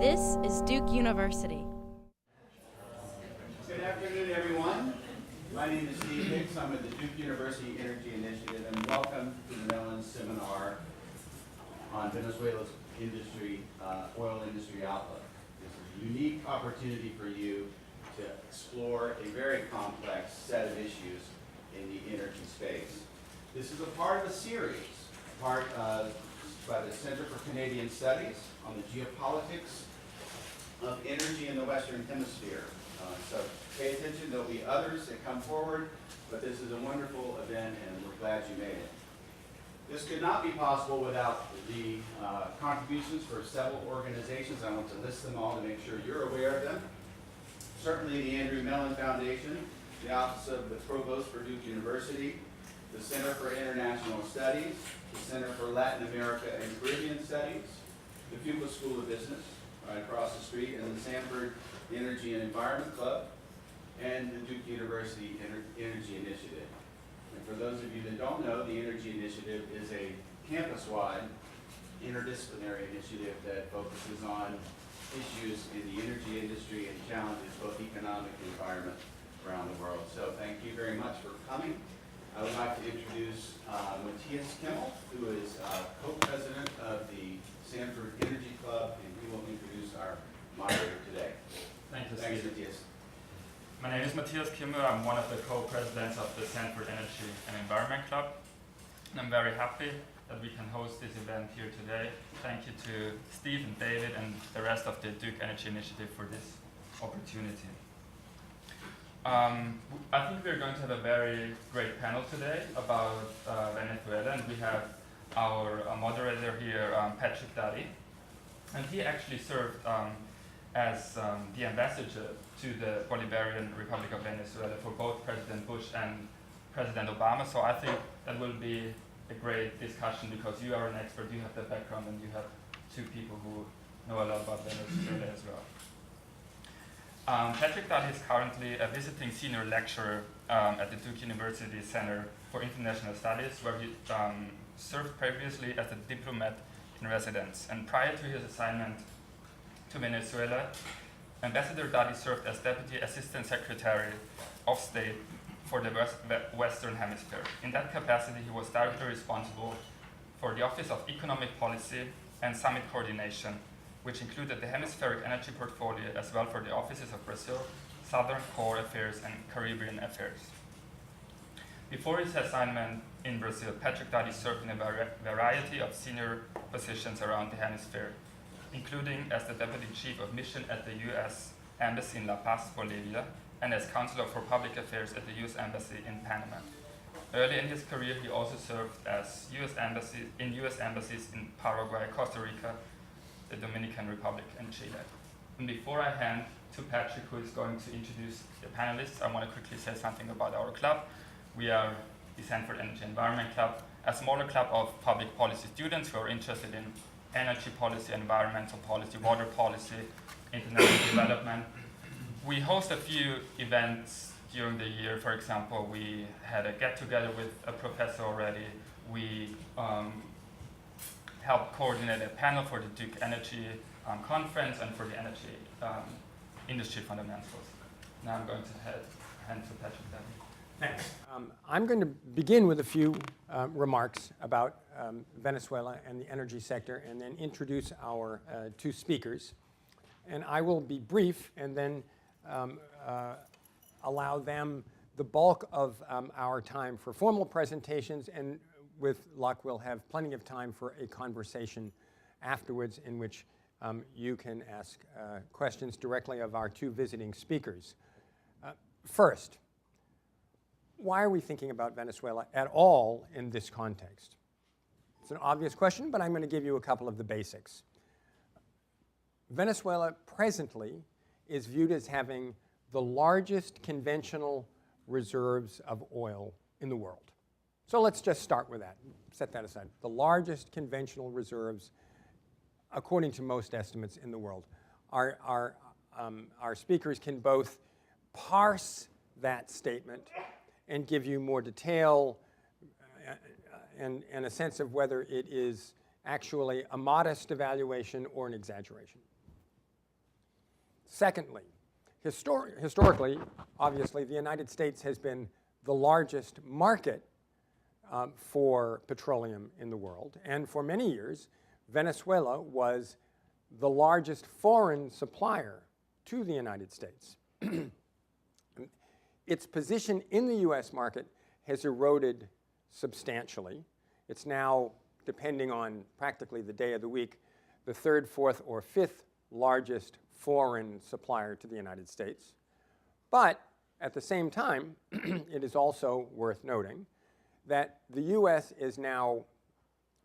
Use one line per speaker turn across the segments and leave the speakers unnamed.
This is Duke University.
Good afternoon, everyone. My name is Steve Hicks. I'm with the Duke University Energy Initiative, and welcome to the Mellon Seminar on Venezuela's oil industry outlook. This is a unique opportunity for you to explore a very complex set of issues in the energy space. This is a part of a series, by the Center for Canadian Studies on the Geopolitics of Energy in the Western Hemisphere. So pay attention, there'll be others that come forward, but this is a wonderful event and we're glad you made it. This could not be possible without the contributions for several organizations. I want to list them all to make sure you're aware of them. Certainly the Andrew Mellon Foundation, the Office of the Provost for Duke University, the Center for International Studies, the Center for Latin America and Caribbean Studies, the Fuqua School of Business right across the street, and the Sanford Energy and Environment Club, and the Duke University Energy Initiative. And for those of you that don't know, the Energy Initiative is a campus-wide interdisciplinary initiative that focuses on issues in the energy industry and challenges both economic and environment around the world. So thank you very much for coming. I would like to introduce Matthias Kimmel, who is co-president of the Sanford Energy Club, and he will introduce our moderator today.
Thank you,
Thanks,
Steve.
Matthias.
My name is Matthias Kimmel. I'm one of the co-presidents of the Sanford Energy and Environment Club. And I'm very happy that we can host this event here today. Thank you to Steve and David and the rest of the Duke Energy Initiative for this opportunity. I think we're going to have a very great panel today about Venezuela, and we have our moderator here, Patrick Duddy, and he actually served as the ambassador to the Bolivarian Republic of Venezuela for both President Bush and President Obama. So I think that will be a great discussion because you are an expert, you have the background, and you have two people who know a lot about Venezuela as well. Patrick Duddy is currently a visiting senior lecturer at the Duke University Center for International Studies, where he served previously as a diplomat in residence. And prior to his assignment to Venezuela, Ambassador Duddy served as Deputy Assistant Secretary of State for the Western Hemisphere. In that capacity, he was directly responsible for the Office of Economic Policy and Summit Coordination, which included the Hemispheric Energy Portfolio, as well for the offices of Brazil, Southern Core Affairs, and Caribbean Affairs. Before his assignment in Brazil, Patrick Duddy served in a variety of senior positions around the hemisphere, including as the Deputy Chief of Mission at the U.S. Embassy in La Paz, Bolivia, and as Counselor for Public Affairs at the U.S. Embassy in Panama. Early in his career, he also served as U.S. embassies in Paraguay, Costa Rica, the Dominican Republic, and Chile. And before I hand to Patrick, who is going to introduce the panelists, I want to quickly say something about our club. We are the Sanford Energy Environment Club, a smaller club of public policy students who are interested in energy policy, environmental policy, water policy, international development. We host a few events during the year. For example, we had a get-together with a professor already. We helped coordinate a panel for the Duke Energy Conference and for the energy industry fundamentals. Now I'm going to hand to Patrick Duddy.
Thanks. I'm going to begin with a few remarks about Venezuela and the energy sector, and then introduce our two speakers. And I will be brief and then allow them the bulk of our time for formal presentations, and with luck we'll have plenty of time for a conversation afterwards in which you can ask questions directly of our two visiting speakers. First, why are we thinking about Venezuela at all in this context? It's an obvious question, but I'm going to give you a couple of the basics. Venezuela presently is viewed as having the largest conventional reserves of oil in the world. So let's just start with that, set that aside. The largest conventional reserves, according to most estimates, in the world. Our speakers can both parse that statement and give you more detail and a sense of whether it is actually a modest evaluation or an exaggeration. Secondly, historically, obviously, the United States has been the largest market for petroleum in the world. And for many years, Venezuela was the largest foreign supplier to the United States. Its position in the U.S. market has eroded substantially. It's now, depending on practically the day of the week, the third, fourth, or fifth largest foreign supplier to the United States. But at the same time, it is also worth noting that the U.S. is now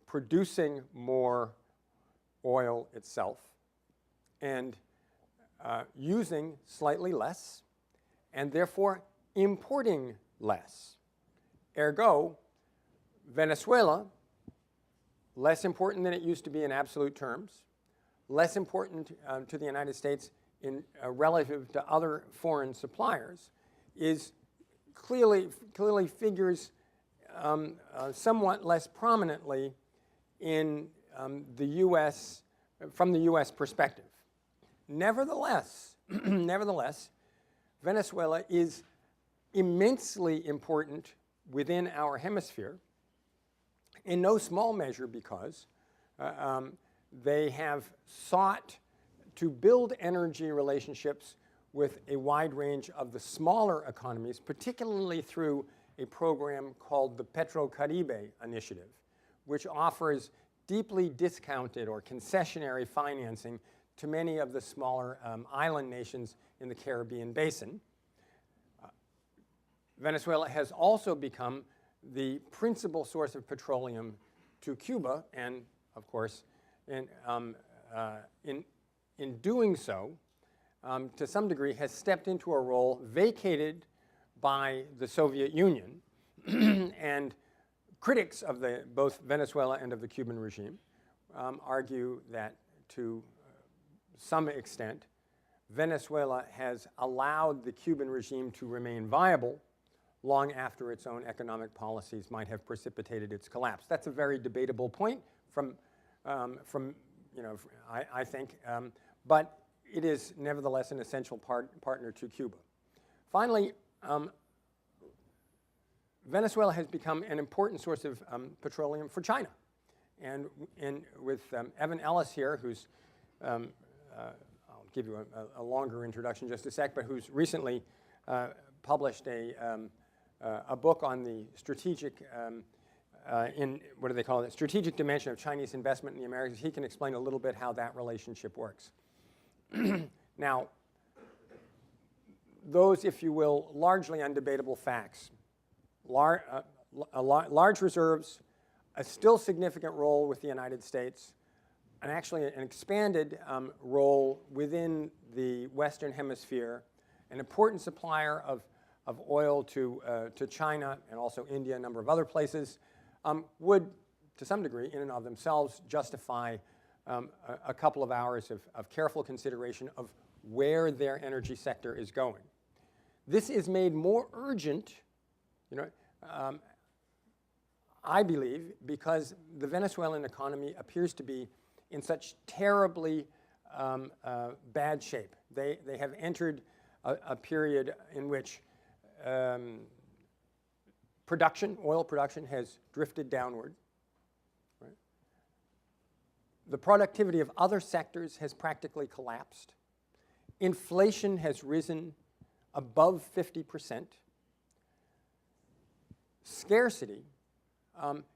producing more oil itself and using slightly less, and therefore importing less. Ergo, Venezuela, less important than it used to be in absolute terms, less important to the United States in relative to other foreign suppliers, is clearly figures somewhat less prominently in the U.S. from the U.S. perspective. Nevertheless, Venezuela is immensely important within our hemisphere, in no small measure because they have sought to build energy relationships with a wide range of the smaller economies, particularly through a program called the Petro-Caribe Initiative, which offers deeply discounted or concessionary financing to many of the smaller island nations in the Caribbean basin. Venezuela has also become the principal source of petroleum to Cuba, and of course, in doing so, to some degree, has stepped into a role vacated by the Soviet Union. And critics of both Venezuela and of the Cuban regime argue that to some extent, Venezuela has allowed the Cuban regime to remain viable long after its own economic policies might have precipitated its collapse. That's a very debatable point I think, but it is nevertheless an essential partner to Cuba. Finally, Venezuela has become an important source of petroleum for China. And with Evan Ellis here, who's, I'll give you a longer introduction in just a sec, but who's recently published a book on the strategic, what do they call it, strategic dimension of Chinese investment in the Americas. He can explain a little bit how that relationship works. Now, those, if you will, largely undebatable facts. Large reserves, a still significant role with the United States, and actually an expanded role within the Western Hemisphere, an important supplier of oil to China and also India, a number of other places, would, to some degree, in and of themselves, justify a couple of hours of careful consideration of where their energy sector is going. This is made more urgent, I believe, because the Venezuelan economy appears to be in such terribly bad shape. They have entered a period in which oil production has drifted downward. Right? The productivity of other sectors has practically collapsed. Inflation has risen above 50%. Scarcity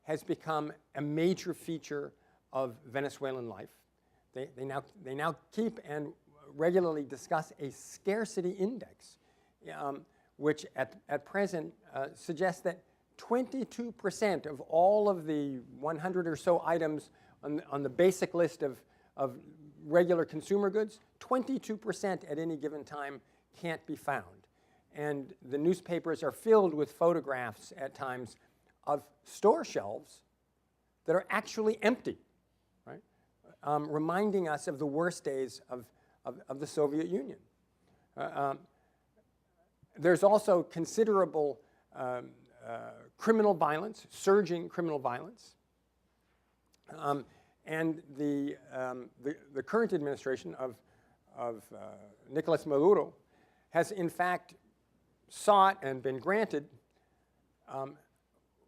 has become a major feature of Venezuelan life. They now keep and regularly discuss a scarcity index, which at present suggests that 22% of all of the 100 or so items on the basic list of regular consumer goods, 22% at any given time can't be found. And the newspapers are filled with photographs at times of store shelves that are actually empty, right? Reminding us of the worst days of the Soviet Union. There's also considerable criminal violence, surging criminal violence. And the current administration Nicolas Maduro has in fact sought and been granted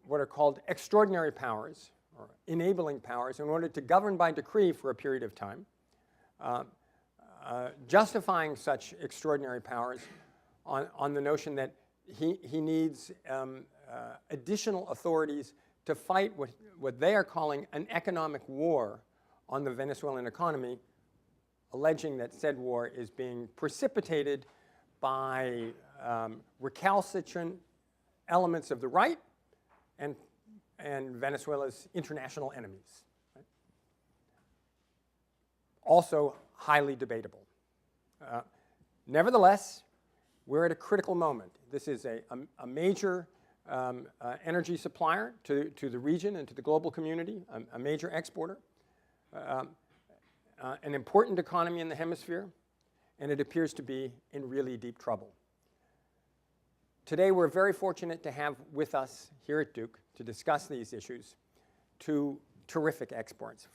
what are called extraordinary powers or enabling powers in order to govern by decree for a period of time, justifying such extraordinary powers on the notion that he needs additional authorities to fight what they are calling an economic war on the Venezuelan economy, alleging that said war is being precipitated by recalcitrant elements of the right and Venezuela's international enemies. Right? Also highly debatable. Nevertheless, we're at a critical moment. This is a major energy supplier to the region and to the global community, a major exporter, an important economy in the hemisphere, and it appears to be in really deep trouble. Today, we're very fortunate to have with us here at Duke to discuss these issues two terrific experts.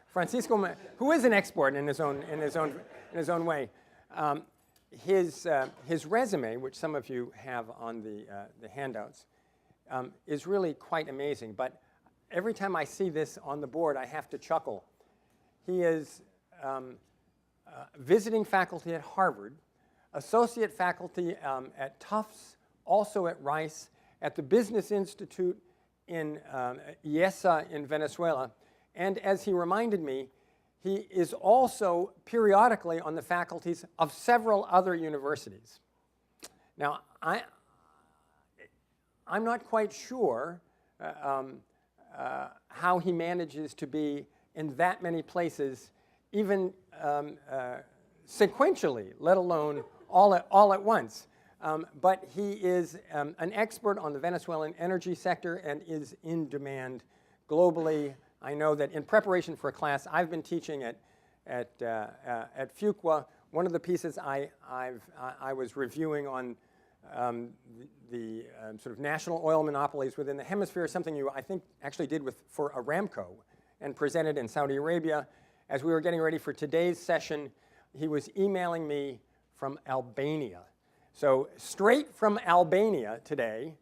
Francisco, who is an expert in his own way. His resume, which some of you have on the handouts, is really quite amazing. But every time I see this on the board, I have to chuckle. He is visiting faculty at Harvard, associate faculty at Tufts, also at Rice, at the Business Institute in IESA in Venezuela. And as he reminded me, he is also periodically on the faculties of several other universities. Now, I'm not quite sure how he manages to be in that many places, even sequentially, let alone all at once. But he is an expert on the Venezuelan energy sector and is in demand globally. I know that in preparation for a class I've been teaching at Fuqua, one of the pieces I was reviewing on the sort of national oil monopolies within the hemisphere, something you, I think, actually did for Aramco and presented in Saudi Arabia. As we were getting ready for today's session, he was emailing me from Albania. So straight from Albania today,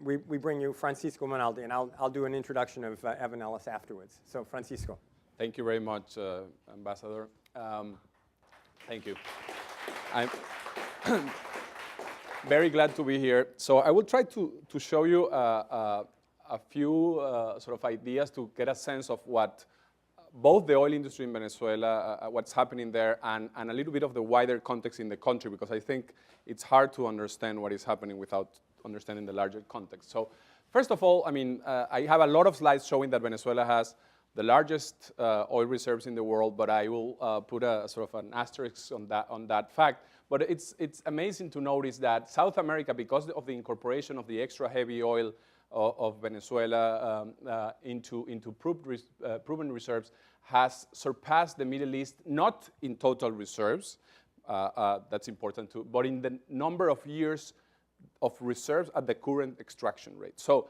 we bring you Francisco Monaldi, and I'll do an introduction of Evan Ellis afterwards. So Francisco.
Thank you very much, Ambassador. Thank you. I'm very glad to be here. So I will try to show you a few sort of ideas to get a sense of what both the oil industry in Venezuela, what's happening there, and a little bit of the wider context in the country, because I think it's hard to understand what is happening without understanding the larger context. So first of all, I mean, I have a lot of slides showing that Venezuela has the largest oil reserves in the world, but I will put a sort of an asterisk on that fact. But it's amazing to notice that South America, because of the incorporation of the extra heavy oil of Venezuela into proven reserves, has surpassed the Middle East, not in total reserves, that's important too, but in the number of years of reserves at the current extraction rate. So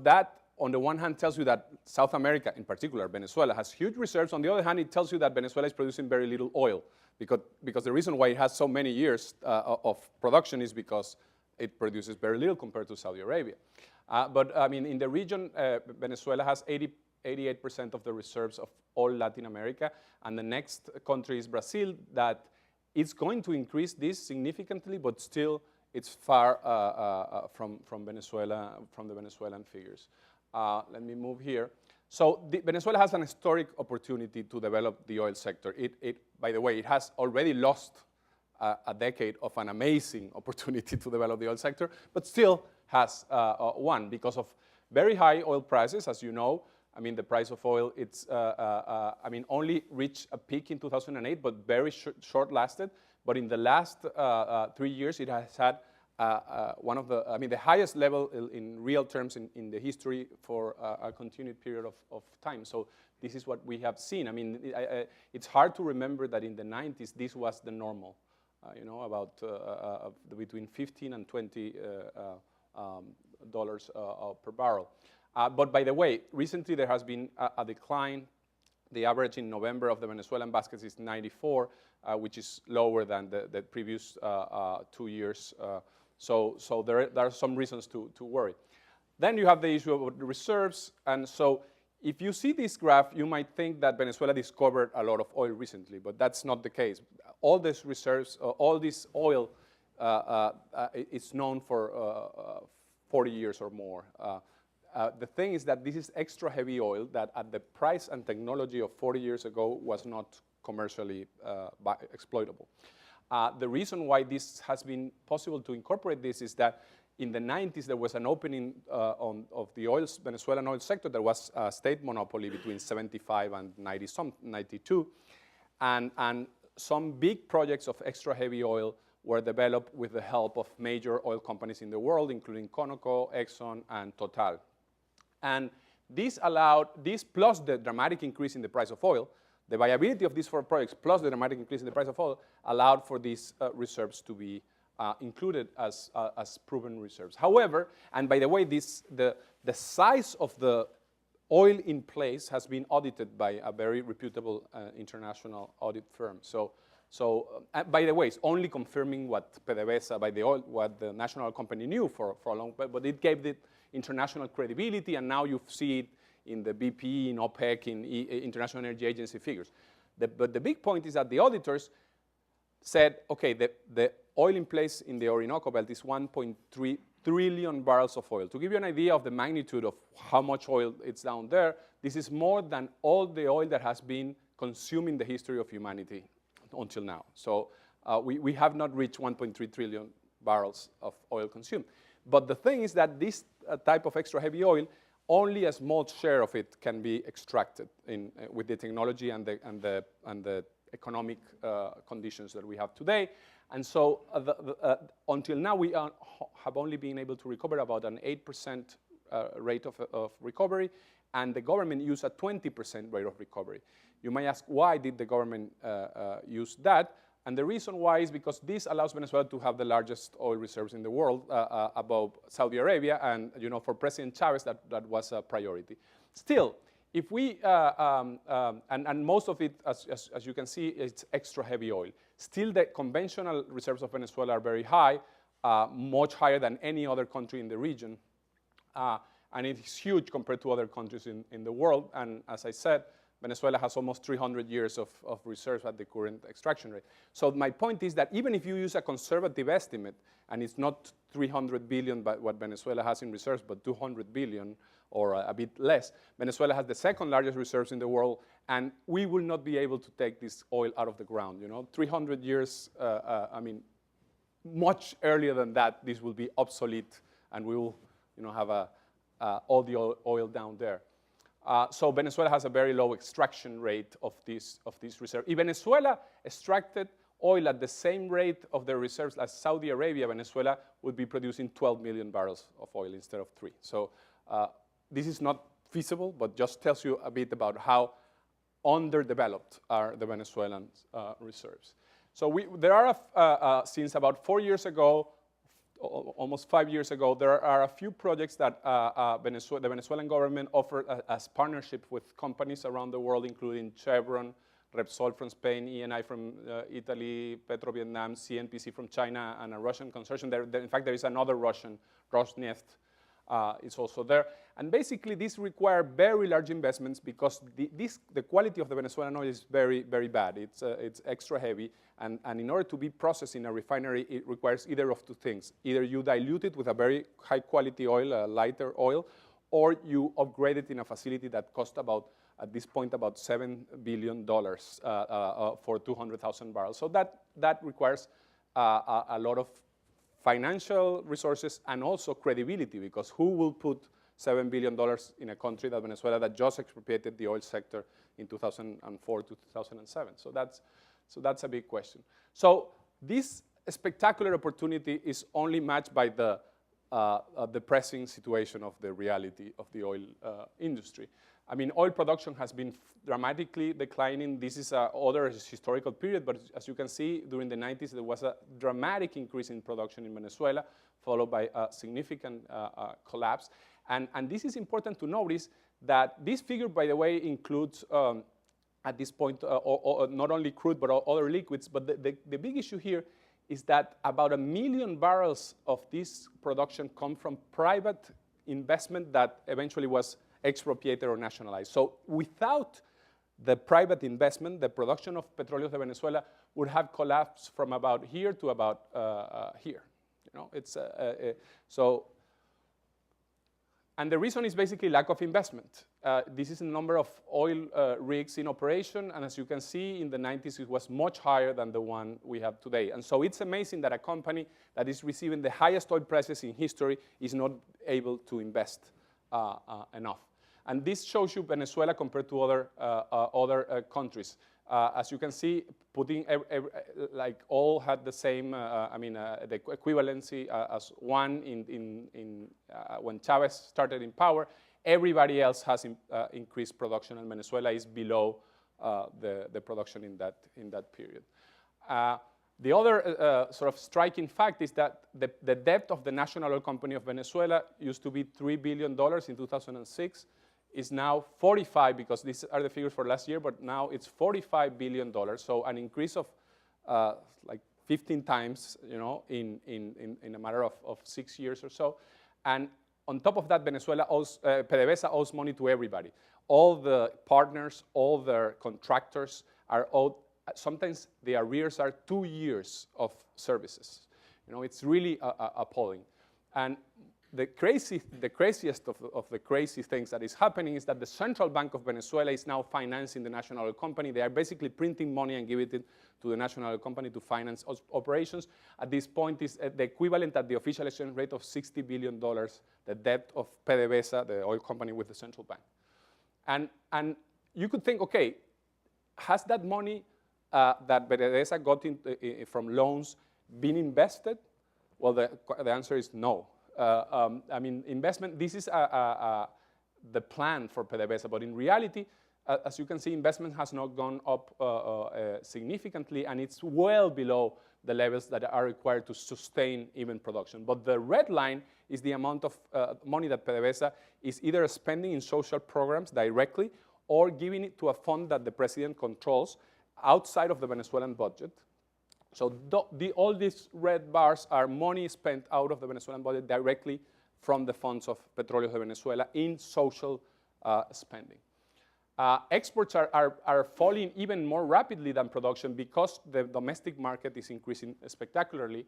that, on the one hand, tells you that South America, in particular Venezuela, has huge reserves. On the other hand, it tells you that Venezuela is producing very little oil, because the reason why it has so many years of production is because it produces very little compared to Saudi Arabia. But I mean, in the region, Venezuela has 88% of the reserves of all Latin America, and the next country is Brazil, that is going to increase this significantly, but still it's far from Venezuela, from the Venezuelan figures. Let me move here. So Venezuela has an historic opportunity to develop the oil sector. By the way, it has already lost a decade of an amazing opportunity to develop the oil sector, but still has won because of very high oil prices, as you know. I mean, the price of oil, it's, only reached a peak in 2008, but very short-lasted. But in the last 3 years, it has had one of the highest level in real terms in the history for a continued period of time. So this is what we have seen. I mean, it's hard to remember that in the 90s, this was the normal, about between 15 and 20 dollars per barrel. But by the way, recently there has been a decline The average in November of the Venezuelan baskets is 94, which is lower than the previous 2 years. So there are some reasons to worry. Then you have the issue of the reserves. And so if you see this graph, you might think that Venezuela discovered a lot of oil recently, but that's not the case. All these reserves, all this oil is known for 40 years or more. The thing is that this is extra heavy oil that at the price and technology of 40 years ago was not commercially exploitable. The reason why this has been possible to incorporate this is that in the 90s, there was an opening of the Venezuelan oil sector. There was a state monopoly between 75 and 92. And some big projects of extra heavy oil were developed with the help of major oil companies in the world, including Conoco, Exxon, and Total. And this plus the dramatic increase in the price of oil, the viability of these 4 projects plus the dramatic increase in the price of oil allowed for these reserves to be included as proven reserves. However, and by the way, the size of the oil in place has been audited by a very reputable international audit firm. So by the way, it's only confirming what PDVSA, what the national oil company knew for a long time, but it gave it international credibility, and now you see it in the BP, in OPEC, in International Energy Agency figures. But the big point is that the auditors said, okay, the oil in place in the Orinoco Belt is 1.3 trillion barrels of oil. To give you an idea of the magnitude of how much oil it's down there, this is more than all the oil that has been consumed in the history of humanity until now. So we have not reached 1.3 trillion barrels of oil consumed. But the thing is that this type of extra heavy oil, only a small share of it can be extracted with the technology and the economic conditions that we have today. And so until now, we have only been able to recover about an 8% rate of recovery, and the government used a 20% rate of recovery. You may ask, why did the government use that? And the reason why is because this allows Venezuela to have the largest oil reserves in the world above Saudi Arabia, and for President Chavez, that was a priority. Still, if we, and most of it, as you can see, it's extra heavy oil. Still, the conventional reserves of Venezuela are very high, much higher than any other country in the region. And it's huge compared to other countries in the world. And as I said, Venezuela has almost 300 years of reserves at the current extraction rate. So my point is that even if you use a conservative estimate, and it's not 300 billion what Venezuela has in reserves, but 200 billion or a bit less, Venezuela has the second largest reserves in the world, and we will not be able to take this oil out of the ground. 300 years, I mean, much earlier than that, this will be obsolete, and we will have all the oil down there. So Venezuela has a very low extraction rate of these reserves. If Venezuela extracted oil at the same rate of their reserves as Saudi Arabia, Venezuela would be producing 12 million barrels of oil instead of 3. So this is not feasible, but just tells you a bit about how underdeveloped are the Venezuelan reserves. So there are, since about 4 years ago, almost 5 years ago, there are a few projects that the Venezuelan government offered as partnership with companies around the world, including Chevron, Repsol from Spain, Eni from Italy, Petro-Vietnam, CNPC from China, and a Russian consortium. In fact, there is another Russian, Rosneft, is also there. And basically, these require very large investments because the quality of the Venezuelan oil is very, very bad. It's extra heavy, and in order to be processed in a refinery, it requires either of two things. Either you dilute it with a very high quality oil, a lighter oil, or you upgrade it in a facility that costs at this point, about $7 billion for 200,000 barrels. So that requires a lot of financial resources and also credibility, because who will put $7 billion in a country like Venezuela that just expropriated the oil sector in 2004 to 2007? So that's a big question. So this spectacular opportunity is only matched by the depressing situation of the reality of the oil industry. I mean, oil production has been dramatically declining. This is another historical period, but as you can see, during the 90s, there was a dramatic increase in production in Venezuela, followed by a significant collapse. And this is important to notice that this figure, by the way, includes at this point, or not only crude, but other liquids. But the big issue here is that about 1 million barrels of this production come from private investment that eventually was expropriated or nationalized. So without the private investment, the production of Petróleos de Venezuela would have collapsed from about here to about here. You know, it's so. And the reason is basically lack of investment. This is the number of oil rigs in operation, and as you can see, in the 90s it was much higher than the one we have today. And so it's amazing that a company that is receiving the highest oil prices in history is not able to invest enough. And this shows you Venezuela compared to other countries. As you can see, putting like all had the same, the equivalency as one when Chavez started in power. Everybody else has increased production, and Venezuela is below the production in that period. The other sort of striking fact is that the debt of the National Oil Company of Venezuela used to be $3 billion in 2006. Is now 45, because these are the figures for last year, but now it's $45 billion. So an increase of like 15 times, you know, in a matter of 6 years or so. And on top of that, Venezuela owes, PDVSA owes money to everybody. All the partners, all their contractors are owed. Sometimes the arrears are 2 years of services. You know, it's really appalling. And the craziest of the crazy things that is happening is that the Central Bank of Venezuela is now financing the National Oil Company. They are basically printing money and giving it to the National Oil Company to finance operations. At this point, is the equivalent at the official exchange rate of $60 billion, the debt of PDVSA, the oil company, with the Central Bank. And you could think, okay, has that money that PDVSA got from loans been invested? Well, the answer is no. I mean, investment, this is the plan for PDVSA, but in reality, as you can see, investment has not gone up significantly, and it's well below the levels that are required to sustain even production. But the red line is the amount of money that PDVSA is either spending in social programs directly or giving it to a fund that the president controls outside of the Venezuelan budget. So all these red bars are money spent out of the Venezuelan budget directly from the funds of Petróleos de Venezuela in social spending. Exports are falling even more rapidly than production because the domestic market is increasing spectacularly.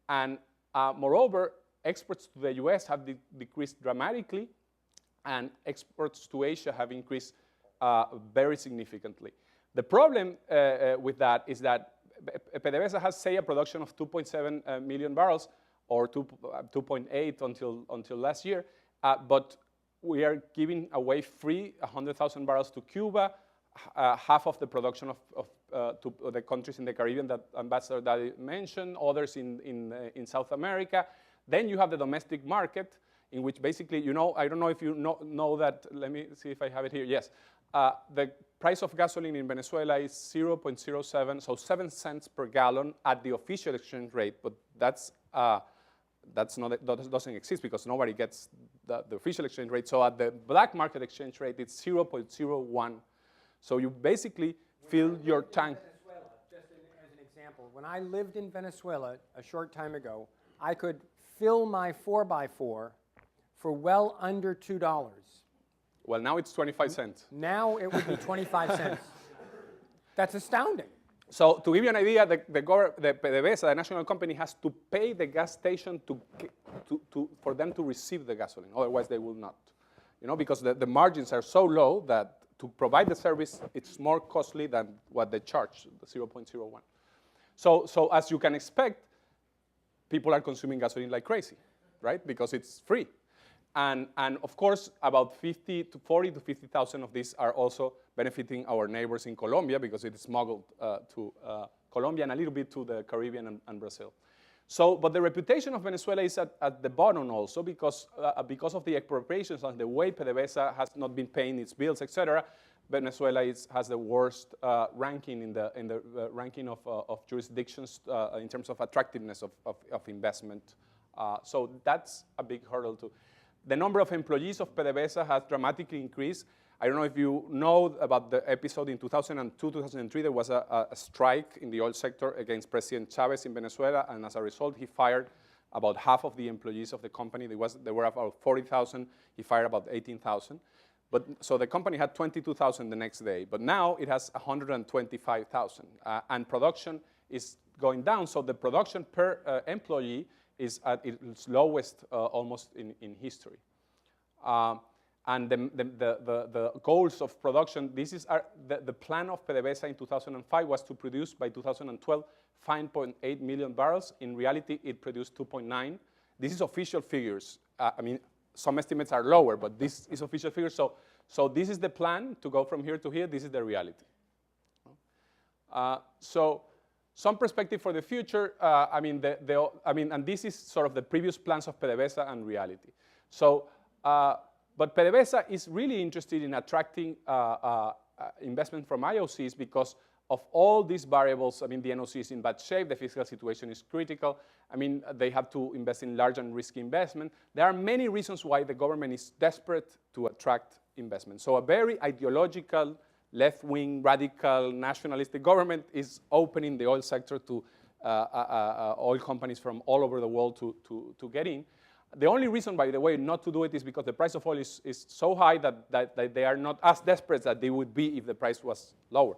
And moreover, exports to the US have decreased dramatically, and exports to Asia have increased very significantly. The problem with that is that PDVSA has, say, a production of 2.7 million barrels, or 2.8 until last year, but we are giving away free 100,000 barrels to Cuba, half of the production to the countries in the Caribbean that Ambassador Duddy mentioned, others in South America. Then you have the domestic market, in which basically, you know, I don't know if you know that, let me see if I have it here, yes. The price of gasoline in Venezuela is 0.07, so 7 cents per gallon at the official exchange rate, but that doesn't exist because nobody gets the official exchange rate. So at the black market exchange rate, it's 0.01. So you basically fill your tank.
Venezuela, just as an example, when I lived in Venezuela a short time ago, I could fill my 4x4 for well under $2.
Well, now it's 25 cents.
Now it would be 25 cents. That's astounding.
So to give you an idea, the PDVSA, the national company, has to pay the gas station for them to receive the gasoline. Otherwise, they will not. You know, because the margins are so low that to provide the service, it's more costly than what they charge, the 0.01. So as you can expect, people are consuming gasoline like crazy, right? Because it's free. And of course, about 40 to 50,000 of these are also benefiting our neighbors in Colombia because it is smuggled to Colombia and a little bit to the Caribbean and Brazil. So, but the reputation of Venezuela is at the bottom also because of the expropriations and the way PDVSA has not been paying its bills, etc. Venezuela has the worst ranking in the ranking of jurisdictions in terms of attractiveness of investment. So that's a big hurdle too. The number of employees of PDVSA has dramatically increased. I don't know if you know about the episode in 2002, 2003, there was a strike in the oil sector against President Chavez in Venezuela, and as a result, he fired about half of the employees of the company. There were about 40,000, he fired about 18,000. So the company had 22,000 the next day, but now it has 125,000, and production is going down, so the production per employee is at its lowest almost in history. And the goals of production, the plan of PDVSA in 2005 was to produce by 2012 5.8 million barrels. In reality, it produced 2.9. This is official figures. I mean, some estimates are lower, but this is official figures. So this is the plan to go from here to here. This is the reality. So some perspective for the future. And this is sort of the previous plans of PDVSA and reality. So, but PDVSA is really interested in attracting investment from IOCs because of all these variables. I mean, the NOC is in bad shape, the fiscal situation is critical. I mean, they have to invest in large and risky investment. There are many reasons why the government is desperate to attract investment. So a very ideological, left-wing, radical, nationalistic government is opening the oil sector to oil companies from all over the world to get in. The only reason, by the way, not to do it is because the price of oil is so high that they are not as desperate as they would be if the price was lower.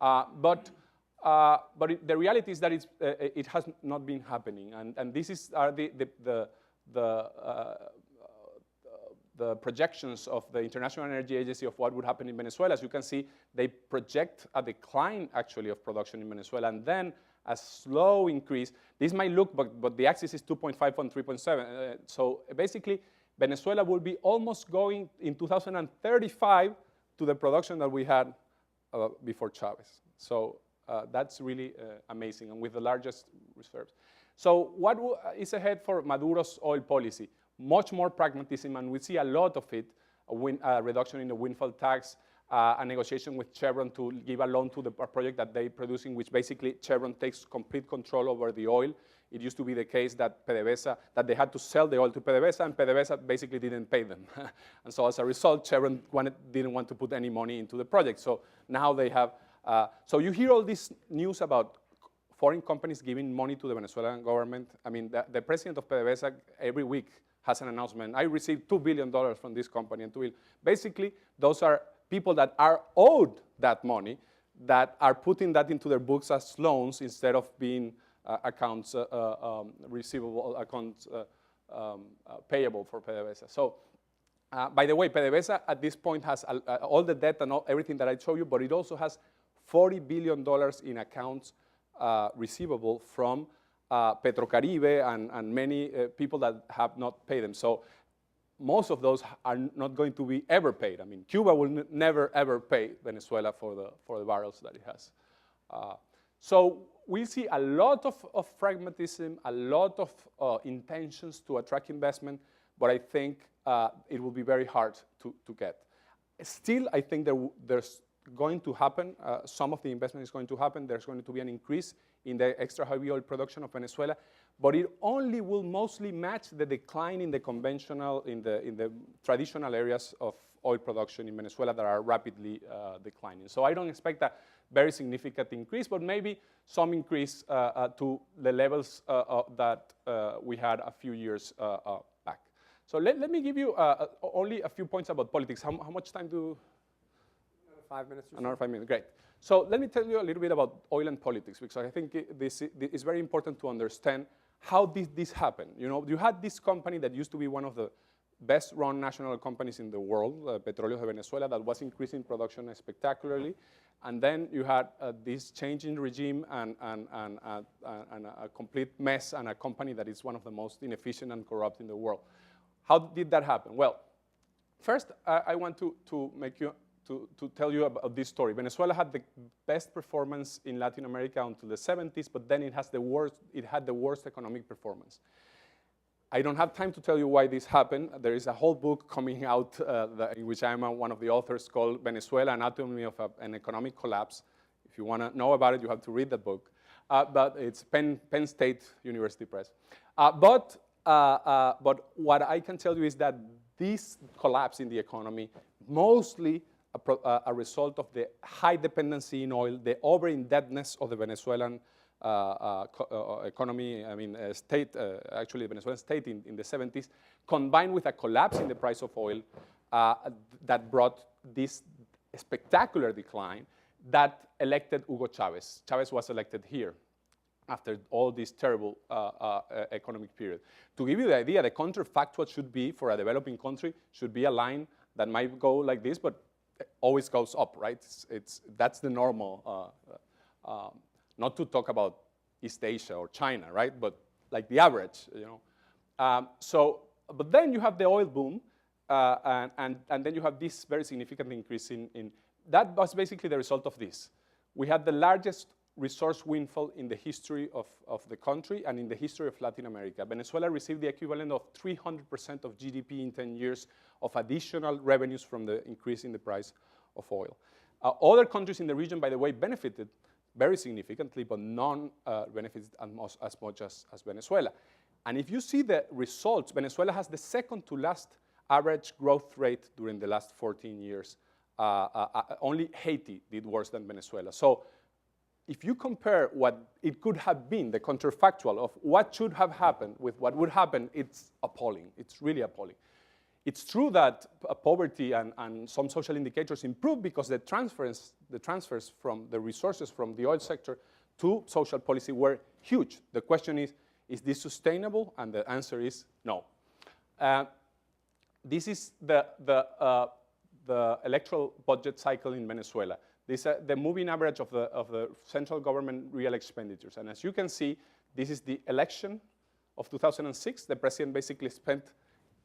But the reality is that it has not been happening, and this is the projections of the International Energy Agency of what would happen in Venezuela. As you can see, they project a decline actually of production in Venezuela, and then a slow increase. This might look, but the axis is 2.5 and 3.7. So basically, Venezuela will be almost going in 2035 to the production that we had before Chavez. So that's really amazing, and with the largest reserves. So what is ahead for Maduro's oil policy? Much more pragmatism, and we see a lot of it, a reduction in the windfall tax, a negotiation with Chevron to give a loan to the project that they're producing, which basically Chevron takes complete control over the oil. It used to be the case that PDVSA, that they had to sell the oil to PDVSA, and PDVSA basically didn't pay them. And so as a result, Chevron didn't want to put any money into the project. So now they have, so you hear all this news about foreign companies giving money to the Venezuelan government. I mean, the president of PDVSA every week has an announcement. I received $2 billion from this company. And basically, those are people that are owed that money that are putting that into their books as loans instead of being accounts receivable, accounts payable for PDVSA. So, by the way, PDVSA at this point has all the debt and everything that I showed you, but it also has $40 billion in accounts receivable from Petrocaribe and many people that have not paid them. So most of those are not going to be ever paid. I mean, Cuba will never ever pay Venezuela for the barrels that it has. So we see a lot of pragmatism, a lot of intentions to attract investment, but I think it will be very hard to get. Still, I think there's going to happen, some of the investment is going to happen. There's going to be an increase in the extra heavy oil production of Venezuela, but it only will mostly match the decline in the conventional, in the traditional areas of oil production in Venezuela that are rapidly declining. So I don't expect a very significant increase, but maybe some increase to the levels that we had a few years back. So let me give you only a few points about politics. How much time do?
5 minutes or so.
Another 5 minutes, great. So let me tell you a little bit about oil and politics, because I think this is very important to understand how did this happen. You know, you had this company that used to be one of the best-run national companies in the world, Petróleos de Venezuela, that was increasing production spectacularly, and then you had this change in regime and a complete mess, and a company that is one of the most inefficient and corrupt in the world. How did that happen? Well, first, I want to tell you about this story. Venezuela had the best performance in Latin America until the 70s, but then it had the worst economic performance. I don't have time to tell you why this happened. There is a whole book coming out in which I am one of the authors, called Venezuela, Anatomy of an Economic Collapse. If you want to know about it, you have to read that book. But it's Penn State University Press. But what I can tell you is that this collapse in the economy mostly a result of the high dependency in oil, the over-indebtedness of the Venezuelan economy, state, actually the Venezuelan state in the 70s, combined with a collapse in the price of oil that brought this spectacular decline that elected Hugo Chavez. Chavez was elected here after all this terrible economic period. To give you the idea, the counterfactual should be, for a developing country, should be a line that might go like this, but always goes up, right? That's the normal, not to talk about East Asia or China, right? But like the average, you know. But then you have the oil boom, and then you have this very significant increase in that was basically the result of this. We had the largest resource windfall in the history of the country and in the history of Latin America. Venezuela received the equivalent of 300% of GDP in 10 years of additional revenues from the increase in the price of oil. Other countries in the region, by the way, benefited very significantly, but none benefited as much as Venezuela. And if you see the results, Venezuela has the second to last average growth rate during the last 14 years. Only Haiti did worse than Venezuela. So if you compare what it could have been, the counterfactual of what should have happened with what would happen, it's appalling. It's really appalling. It's true that poverty and some social indicators improved because the transfers from the resources from the oil sector to social policy were huge. The question is this sustainable? And the answer is no. This is the electoral budget cycle in Venezuela. This is the moving average of the central government real expenditures. And as you can see, this is the election of 2006. The president basically spent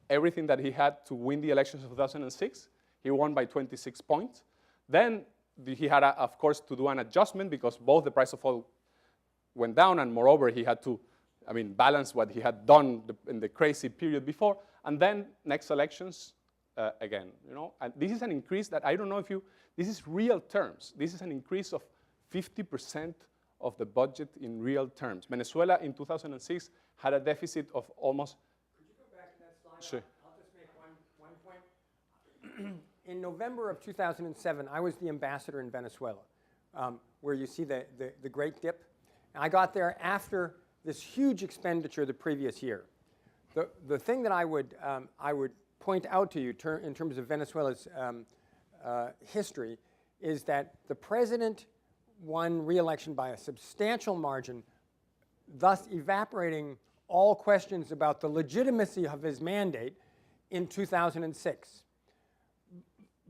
everything that he had to win the elections of 2006. He won by 26 points. Then he had, of course, to do an adjustment because both the price of oil went down, and moreover, he had to, balance what he had done in the crazy period before. And then next elections, again, you know. And this is an increase that I don't know if you, this is real terms. This is an increase of 50% of the budget in real terms. Venezuela in 2006 had a deficit of almost.
Could you go back to that slide?
Sure.
I'll just make one point. In November of 2007, I was the ambassador in Venezuela, where you see the great dip. And I got there after this huge expenditure the previous year. The thing that I would point out to you in terms of Venezuela's history is that the president won re-election by a substantial margin, thus evaporating all questions about the legitimacy of his mandate in 2006.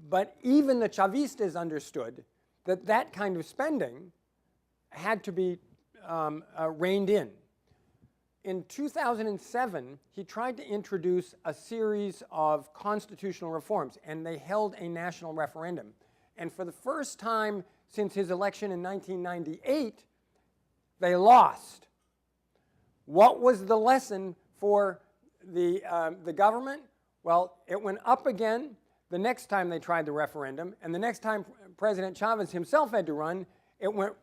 But even the Chavistas understood that that kind of spending had to be reined in. In 2007, he tried to introduce a series of constitutional reforms, and they held a national referendum. And for the first time since his election in 1998, they lost. What was the lesson for the government? Well, it went up again the next time they tried the referendum, and the next time President Chavez himself had to run, it went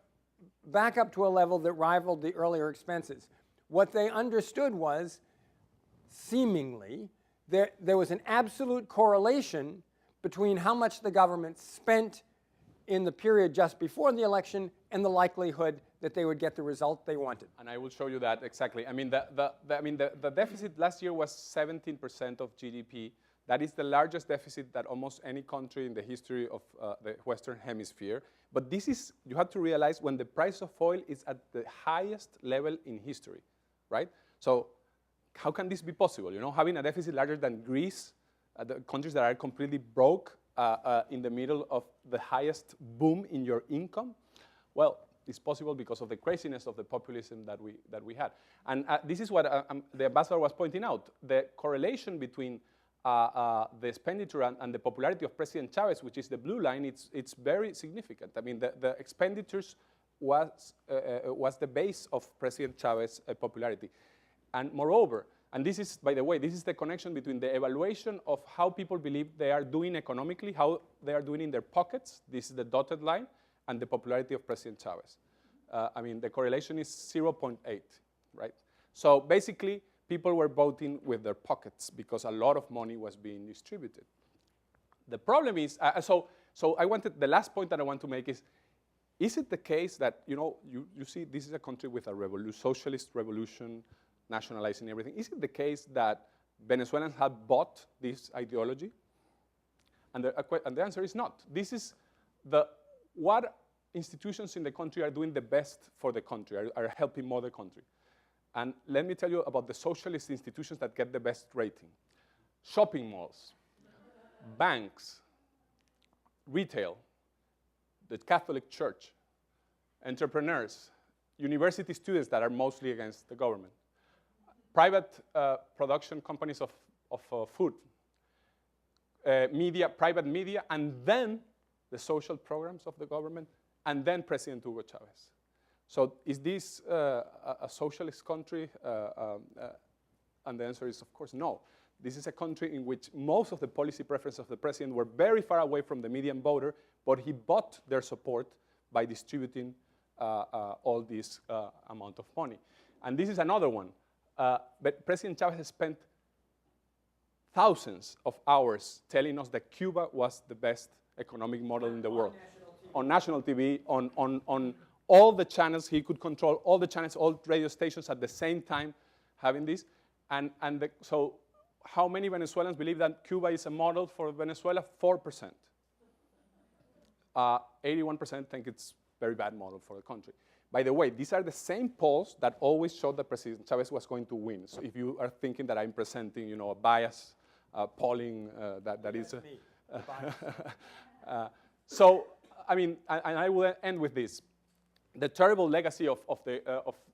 back up to a level that rivaled the earlier expenses. What they understood was, seemingly, there was an absolute correlation between how much the government spent in the period just before the election and the likelihood that they would get the result they wanted.
And I will show you that exactly. The deficit last year was 17% of GDP. That is the largest deficit that almost any country in the history of the Western Hemisphere. But this is, you have to realize, when the price of oil is at the highest level in history, right? So how can this be possible? You know, having a deficit larger than Greece, the countries that are completely broke in the middle of the highest boom in your income? Well, it's possible because of the craziness of the populism that we had. And this is what the ambassador was pointing out. The correlation between the expenditure and the popularity of President Chavez, which is the blue line, it's very significant. I mean, the expenditures was the base of President Chavez's popularity. And moreover, and this is, by the way, this is the connection between the evaluation of how people believe they are doing economically, how they are doing in their pockets, this is the dotted line, and the popularity of President Chavez. The correlation is 0.8, right? So basically, people were voting with their pockets because a lot of money was being distributed. The problem is, so the last point that I want to make is it the case that, you see this is a country with a socialist revolution, nationalizing everything. Is it the case that Venezuelans have bought this ideology? And the answer is not. This is what institutions in the country are doing the best for the country, are helping mother country. And let me tell you about the socialist institutions that get the best rating. Shopping malls, banks, retail, the Catholic Church, entrepreneurs, university students that are mostly against the government, private production companies of food, media, private media, and then the social programs of the government, and then President Hugo Chavez. So is this a socialist country? And the answer is, of course, no. This is a country in which most of the policy preferences of the president were very far away from the median voter, but he bought their support by distributing all this amount of money. And this is another one. But President Chavez has spent thousands of hours telling us that Cuba was the best economic model in the world. On national TV, on all the channels, he could control all the channels, all radio stations at the same time having this. So how many Venezuelans believe that Cuba is a model for Venezuela? 4%. 81% think it's a very bad model for the country. By the way, these are the same polls that always showed that President Chavez was going to win. So if you are thinking that I'm presenting, a bias polling, that is. So, I mean, and I will end with this. The terrible legacy of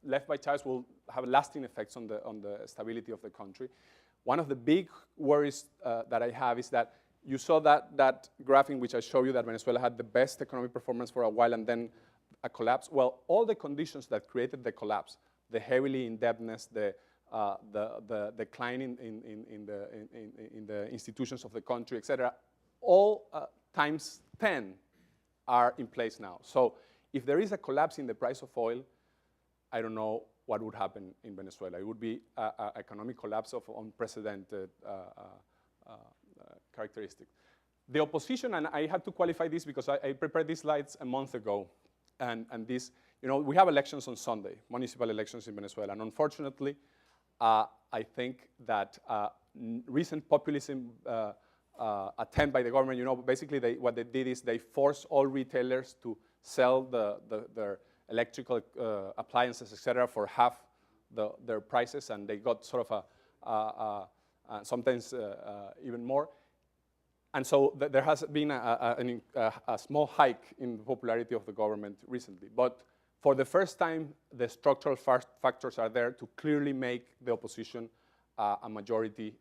left by Chavez will have lasting effects on the stability of the country. One of the big worries that I have is that you saw that graph in which I show you that Venezuela had the best economic performance for a while and then a collapse. Well, all the conditions that created the collapse, the heavily indebtedness, the decline in the institutions of the country, et cetera, all times 10 are in place now. So if there is a collapse in the price of oil, I don't know what would happen in Venezuela. It would be an economic collapse of unprecedented characteristics. The opposition, and I had to qualify this because I prepared these slides a month ago, and this, we have elections on Sunday, municipal elections in Venezuela, and unfortunately, I think that recent populism attempt by the government, basically what they did is they forced all retailers to sell their electrical appliances, et cetera, for half their prices, and they got sort of sometimes even more. And so there has been a small hike in the popularity of the government recently. But for the first time, the structural factors are there to clearly make the opposition a majority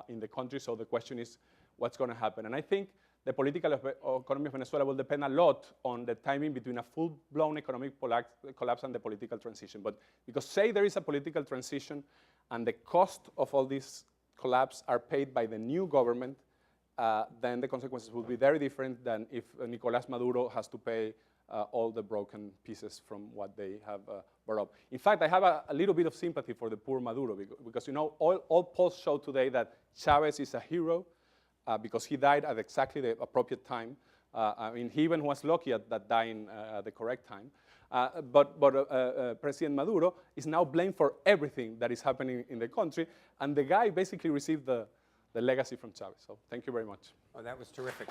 in the country. So the question is, what's going to happen? And I think the political economy of Venezuela will depend a lot on the timing between a full-blown economic collapse and the political transition. But because say there is a political transition and the cost of all this collapse are paid by the new government, then the consequences will be very different than if Nicolás Maduro has to pay all the broken pieces from what they have brought up. In fact, I have a little bit of sympathy for the poor Maduro because all polls show today that Chavez is a hero because he died at exactly the appropriate time. I mean, he even was lucky at dying at the correct time. But President Maduro is now blamed for everything that is happening in the country, and the guy basically received the legacy from Chavez. So thank you very much.
Oh, that was terrific.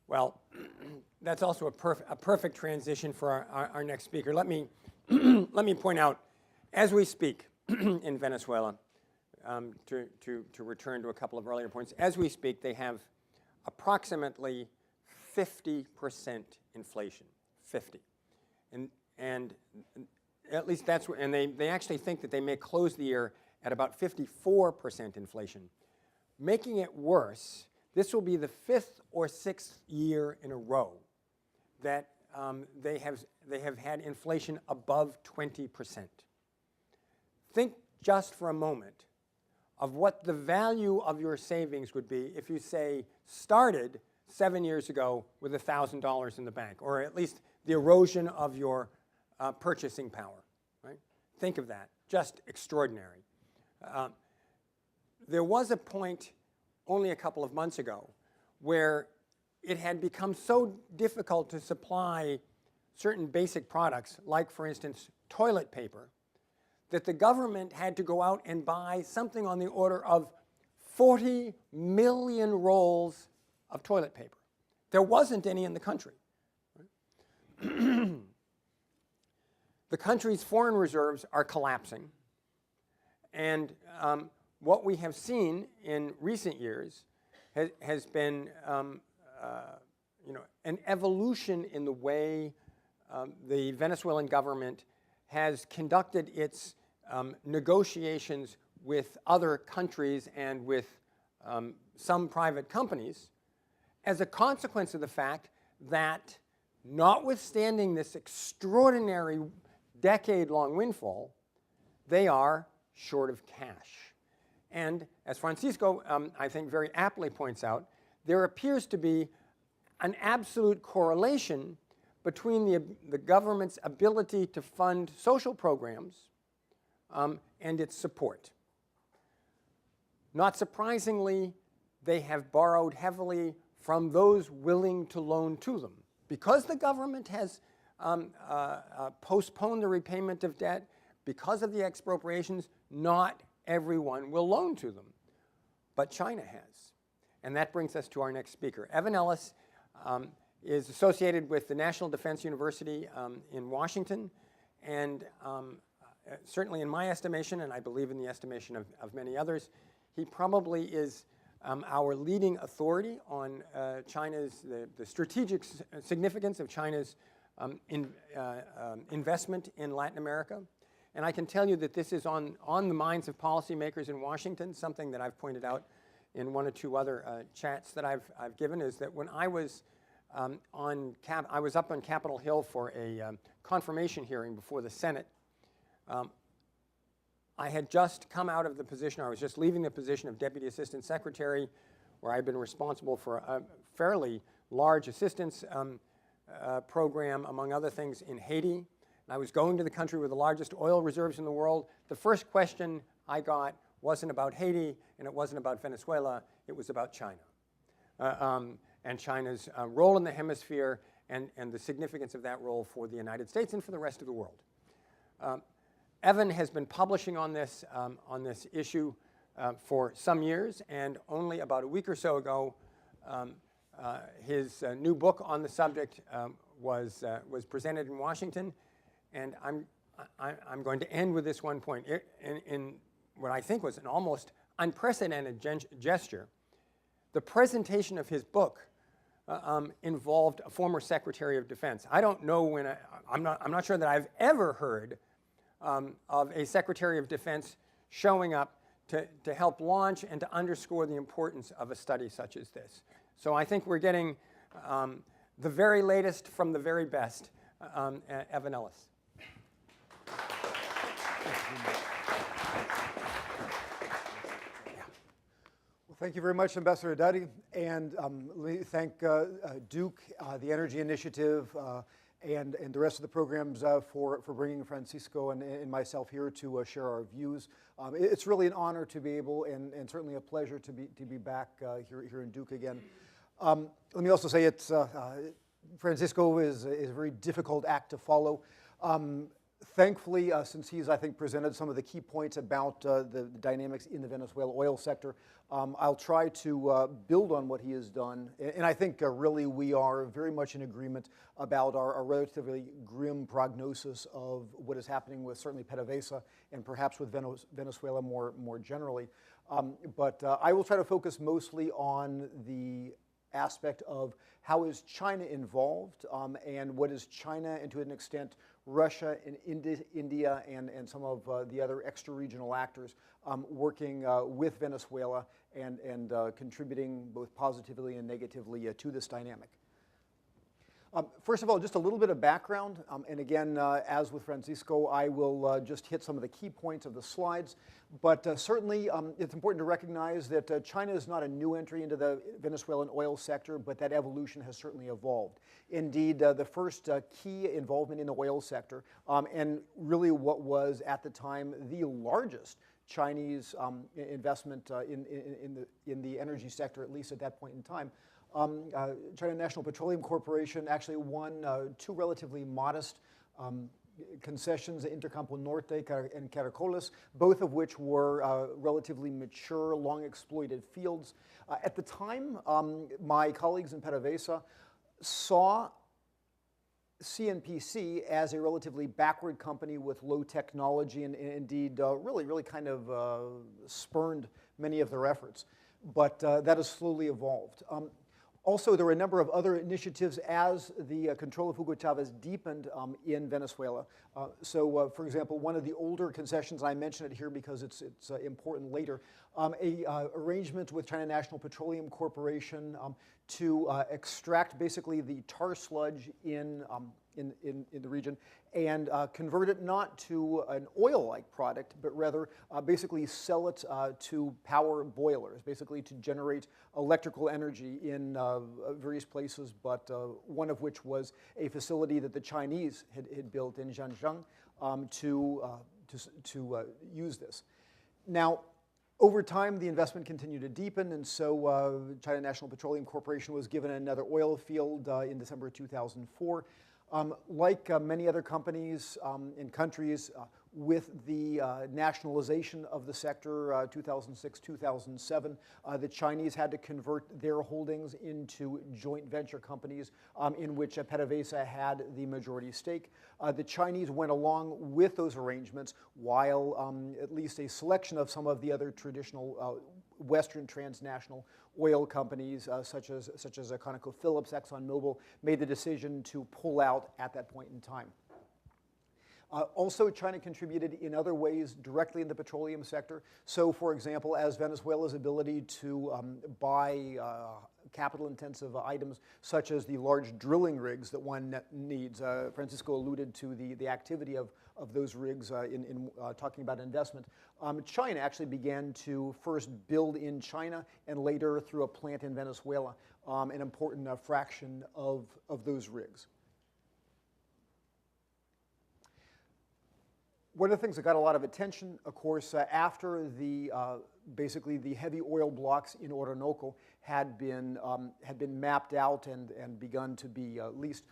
Well, that's also a perfect transition for our next speaker. Let me point out, as we speak in Venezuela, to return to a couple of earlier points, as we speak, they have approximately 50% inflation, 50. And at least that's what, and they actually think that they may close the year at about 54% inflation. Making it worse, this will be the 5th or 6th year in a row that they have had inflation above 20%. Think just for a moment of what the value of your savings would be if you, say, started 7 years ago with $1,000 in the bank, or at least the erosion of your purchasing power, right? Think of that, just extraordinary. there was a point only a couple of months ago where it had become so difficult to supply certain basic products, like, for instance, toilet paper, that the government had to go out and buy something on the order of 40 million rolls of toilet paper. There wasn't any in the country. The country's foreign reserves are collapsing. And what we have seen in recent years has been an evolution in the way the Venezuelan government has conducted its negotiations with other countries and with some private companies as a consequence of the fact that, notwithstanding this extraordinary decade-long windfall, they are short of cash. And as Francisco, I think, very aptly points out, there appears to be an absolute correlation between the government's ability to fund social programs and its support. Not surprisingly, they have borrowed heavily from those willing to loan to them. Because the government has postponed the repayment of debt, because of the expropriations, not everyone will loan to them. But China has. And that brings us to our next speaker. Evan Ellis is associated with the National Defense University in Washington. And certainly in my estimation, and I believe in the estimation of many others, he probably is our leading authority on China's, the strategic significance of China's investment in Latin America. And I can tell you that this is on the minds of policymakers in Washington. Something that I've pointed out in one or two other chats that I've given is that when I was I was up on Capitol Hill for a confirmation hearing before the Senate. I had just come out of the position, I was just leaving the position of Deputy Assistant Secretary, where I'd been responsible for a fairly large assistance program, among other things, in Haiti. And I was going to the country with the largest oil reserves in the world. The first question I got wasn't about Haiti, and it wasn't about Venezuela, it was about China. And China's role in the hemisphere and the significance of that role for the United States and for the rest of the world. Evan has been publishing on this issue for some years, and only about a week or so ago, his new book on the subject was presented in Washington. And I'm going to end with this one point. In what I think was an almost unprecedented gesture, the presentation of his book involved a former Secretary of Defense. I don't know when I'm not sure that I've ever heard of a Secretary of Defense showing up to help launch and to underscore the importance of a study such as this. So I think we're getting the very latest from the very best, Evan Ellis.
Thank you very much, Ambassador Duddy, and let me thank Duke, the Energy Initiative, and the rest of the programs for bringing Francisco and myself here to share our views. It's really an honor to be able, and certainly a pleasure to be back here in Duke again. Let me also say Francisco is a very difficult act to follow. Thankfully, since he's, I think, presented some of the key points about the dynamics in the Venezuela oil sector, I'll try to build on what he has done. And I think really we are very much in agreement about our relatively grim prognosis of what is happening with certainly PDVSA and perhaps with Venezuela more generally. But I will try to focus mostly on the aspect of how is China involved and what is China, and to an extent Russia and India and some of the other extra-regional actors working with Venezuela and contributing both positively and negatively to this dynamic. First of all, just a little bit of background, and again, as with Francisco, I will just hit some of the key points of the slides, but certainly it's important to recognize that China is not a new entry into the Venezuelan oil sector, but that evolution has certainly evolved. Indeed, the first key involvement in the oil sector, and really what was at the time the largest Chinese investment in the energy sector, at least at that point in time. China National Petroleum Corporation actually won two relatively modest concessions, Intercampo Norte and Caracoles, both of which were relatively mature, long exploited fields. At the time, my colleagues in PDVSA saw CNPC as a relatively backward company with low technology and indeed really kind of spurned many of their efforts. But that has slowly evolved. Also, there were a number of other initiatives as the control of Hugo Chavez deepened in Venezuela. For example, one of the older concessions, I mention it here because it's important later, a arrangement with China National Petroleum Corporation to extract basically the tar sludge in the region and convert it not to an oil-like product, but rather basically sell it to power boilers, basically to generate electrical energy in various places, but one of which was a facility that the Chinese had built in Zhanjiang to use this. Now, over time, the investment continued to deepen, and so China National Petroleum Corporation was given another oil field in December 2004. Like many other companies and countries, with the nationalization of the sector 2006, 2007, the Chinese had to convert their holdings into joint venture companies in which PDVSA had the majority stake. The Chinese went along with those arrangements while at least a selection of some of the other traditional Western transnational oil companies, such as ConocoPhillips, ExxonMobil, made the decision to pull out at that point in time. Also, China contributed in other ways directly in the petroleum sector. So, for example, as Venezuela's ability to buy capital-intensive items such as the large drilling rigs that one needs. Francisco alluded to the activity of those rigs in talking about investment. China actually began to first build in China and later through a plant in Venezuela, an important fraction of those rigs. One of the things that got a lot of attention, of course, after the basically the heavy oil blocks in Orinoco had been mapped out and begun to be leased,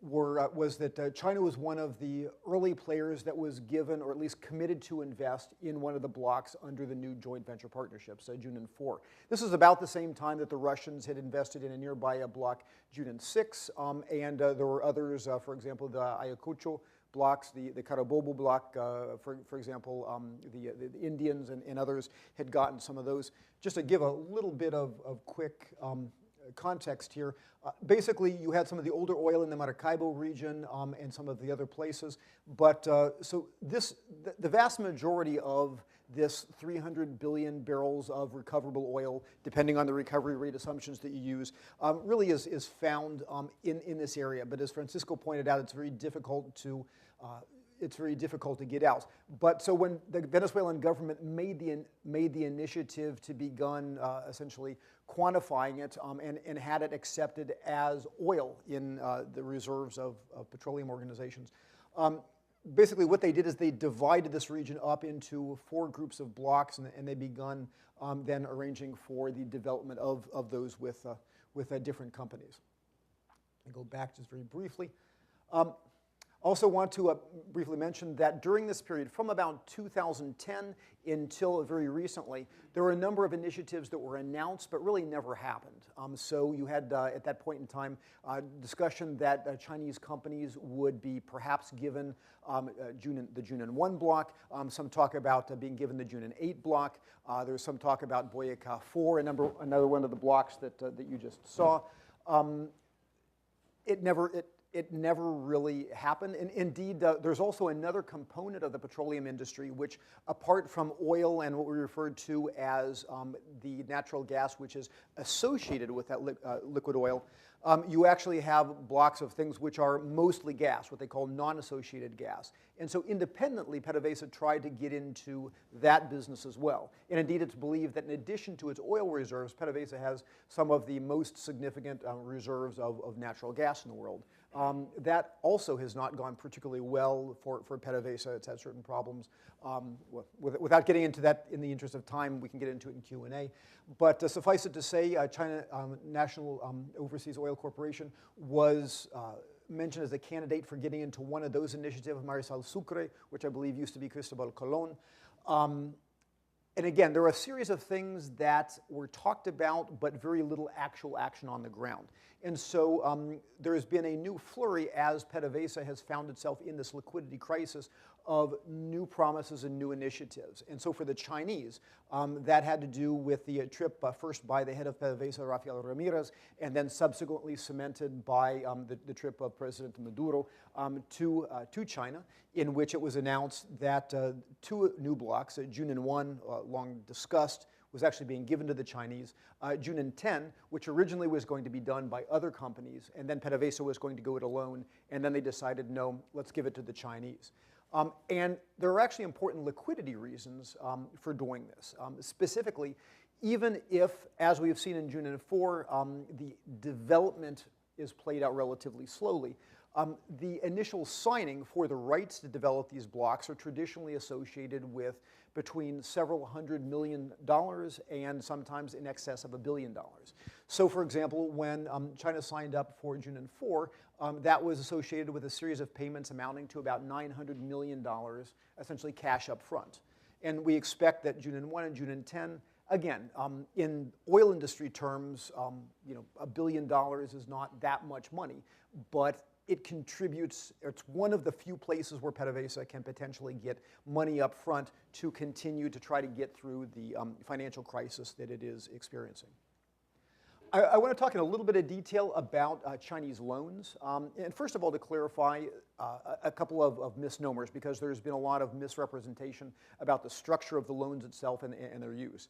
was that China was one of the early players that was given or at least committed to invest in one of the blocks under the new joint venture partnerships, Junin 4. This is about the same time that the Russians had invested in a nearby block, Junin 6, and there were others, for example, the Ayacucho blocks, the Carabobo block, for example, the Indians and others had gotten some of those. Just to give a little bit of quick context here, basically you had some of the older oil in the Maracaibo region and some of the other places, but so the vast majority of this 300 billion barrels of recoverable oil, depending on the recovery rate assumptions that you use, really is found in this area. But as Francisco pointed out, it's very difficult to get out. But so when the Venezuelan government made the initiative to begun essentially quantifying it and had it accepted as oil in the reserves of petroleum organizations, basically what they did is they divided this region up into 4 groups of blocks, and they begun then arranging for the development of those with different companies. I go back just very briefly. Also want to briefly mention that during this period, from about 2010 until very recently, there were a number of initiatives that were announced but really never happened. So you had, at that point in time, discussion that Chinese companies would be perhaps given the Junin 1 block, some talk about being given the Junin 8 block. There was some talk about Boyaca 4, another one of the blocks that you just saw. It never really happened. And indeed, there's also another component of the petroleum industry which, apart from oil and what we referred to as the natural gas which is associated with that liquid oil, you actually have blocks of things which are mostly gas, what they call non-associated gas. And so independently, PDVSA tried to get into that business as well. And indeed, it's believed that in addition to its oil reserves, PDVSA has some of the most significant reserves of natural gas in the world. That also has not gone particularly well for PDVSA. It's had certain problems. Without getting into that in the interest of time, we can get into it in Q&A. But suffice it to say, China National Overseas Oil Corporation was mentioned as a candidate for getting into one of those initiatives, Marisol Sucre, which I believe used to be Cristobal Colon. And again, there are a series of things that were talked about, but very little actual action on the ground. And so there has been a new flurry as PDVSA has found itself in this liquidity crisis of new promises and new initiatives. And so for the Chinese, that had to do with the trip first by the head of PDVSA, Rafael Ramirez, and then subsequently cemented by the trip of President Maduro to China, in which it was announced that 2 new blocks, Junin 1, long discussed, was actually being given to the Chinese. Junin 10, which originally was going to be done by other companies, and then PDVSA was going to go it alone, and then they decided, no, let's give it to the Chinese. And there are actually important liquidity reasons for doing this. Specifically, even if, as we have seen in Junin 4, the development is played out relatively slowly, the initial signing for the rights to develop these blocks are traditionally associated with between several $100 million and sometimes in excess of $1 billion. So for example, when China signed up for Junin 4, that was associated with a series of payments amounting to about $900 million, essentially cash up front. And we expect that Junin 1 and Junin 10, again, in oil industry terms, $1 billion is not that much money, but it contributes, it's one of the few places where PDVSA can potentially get money up front to continue to try to get through the financial crisis that it is experiencing. I want to talk in a little bit of detail about Chinese loans. And first of all, to clarify a couple of misnomers, because there's been a lot of misrepresentation about the structure of the loans itself and their use.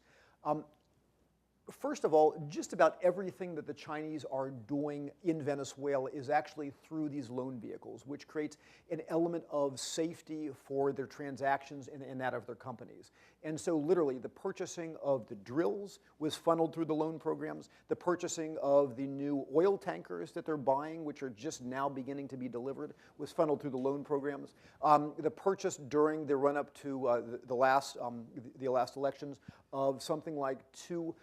First of all, just about everything that the Chinese are doing in Venezuela is actually through these loan vehicles, which creates an element of safety for their transactions and that of their companies. And so literally the purchasing of the drills was funneled through the loan programs. The purchasing of the new oil tankers that they're buying, which are just now beginning to be delivered, was funneled through the loan programs. The purchase during the run-up to the last elections of something like 2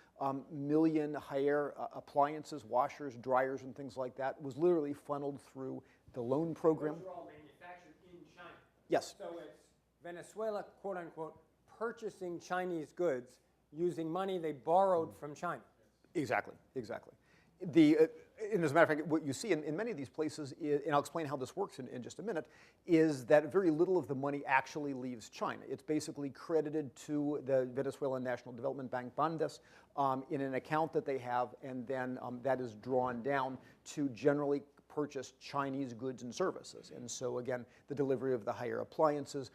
million higher appliances, washers, dryers, and things like that was literally funneled through the loan program.
Those are all manufactured in China.
Yes.
So it's Venezuela, quote unquote, purchasing Chinese goods using money they borrowed from China.
Exactly, exactly. And as a matter of fact, what you see in many of these places, and I'll explain how this works in just a minute, is that very little of the money actually leaves China. It's basically credited to the Venezuela National Development Bank, Bandes, in an account that they have, and then that is drawn down to generally purchase Chinese goods and services. And so again, the delivery of the higher appliances,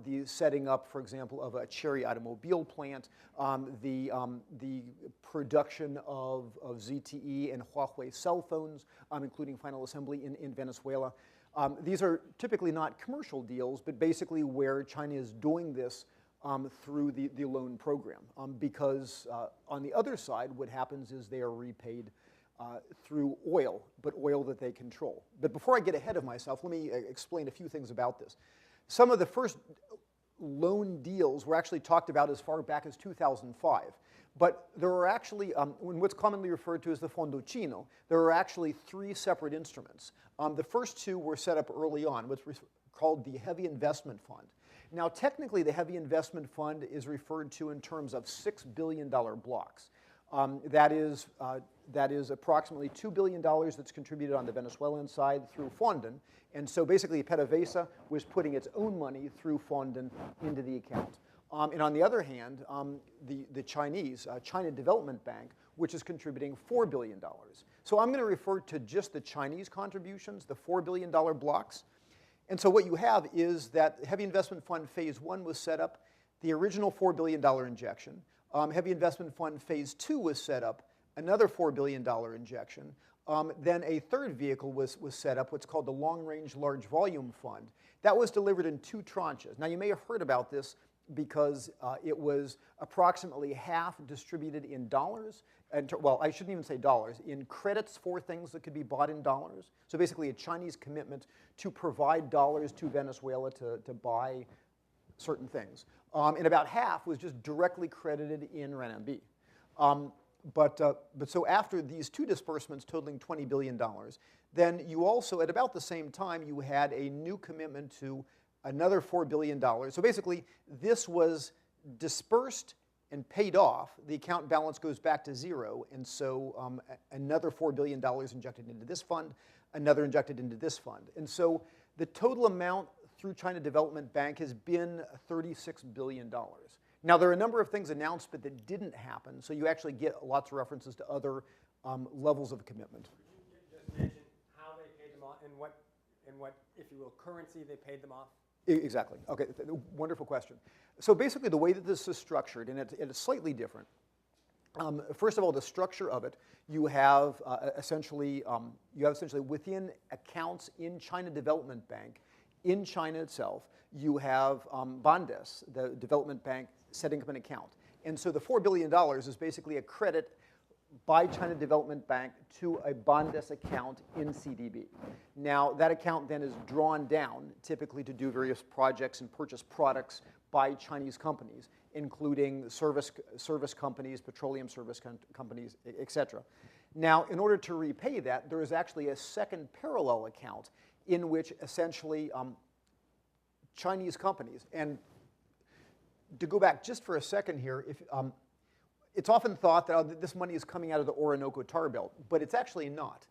the setting up, for example, of a Chery automobile plant, the production of ZTE and Huawei cell phones, including final assembly in Venezuela. These are typically not commercial deals, but basically where China is doing this through the loan program. Because on the other side, what happens is they are repaid through oil, but oil that they control. But before I get ahead of myself, let me explain a few things about this. Some of the first loan deals were actually talked about as far back as 2005. But there are actually, what's commonly referred to as the Fondo Chino, there are actually 3 separate instruments. The first 2 were set up early on, what's called the Heavy Investment Fund. Now, technically, the Heavy Investment Fund is referred to in terms of $6 billion blocks. That is approximately $2 billion that's contributed on the Venezuelan side through Fonden. And so basically, PDVSA was putting its own money through Fonden into the account. And on the other hand, the Chinese, China Development Bank, which is contributing $4 billion. So I'm going to refer to just the Chinese contributions, the $4 billion blocks. And so what you have is that Heavy Investment Fund Phase 1 was set up, the original $4 billion injection. Heavy Investment Fund Phase 2 was set up another $4 billion injection. Then a third vehicle was set up, what's called the Long Range Large Volume Fund. That was delivered in 2 tranches. Now, you may have heard about this because it was approximately half distributed in dollars, well, I shouldn't even say dollars, in credits for things that could be bought in dollars. So basically a Chinese commitment to provide dollars to Venezuela to buy certain things. And about half was just directly credited in renminbi. But so after these 2 disbursements totaling $20 billion, then you also, at about the same time, you had a new commitment to another $4 billion. So basically, this was dispersed and paid off. The account balance goes back to 0, and so another $4 billion injected into this fund, another injected into this fund. And so the total amount through China Development Bank has been $36 billion. Now, there are a number of things announced but that didn't happen, so you actually get lots of references to other levels of commitment.
Could you just mention how they paid them off and what, if you will, currency they paid them off?
Exactly. Okay, wonderful question. So basically the way that this is structured, and it's slightly different. First of all, the structure of it, you have essentially within accounts in China Development Bank, in China itself, you have Bandes, the development bank, setting up an account. And so the $4 billion is basically a credit by China Development Bank to a Bandes account in CDB. Now, that account then is drawn down, typically to do various projects and purchase products by Chinese companies, including service companies, petroleum service companies, et cetera. Now, in order to repay that, there is actually a second parallel account in which essentially Chinese companies, and to go back just for a second here, it's often thought that this money is coming out of the Orinoco Tar Belt, but it's actually not.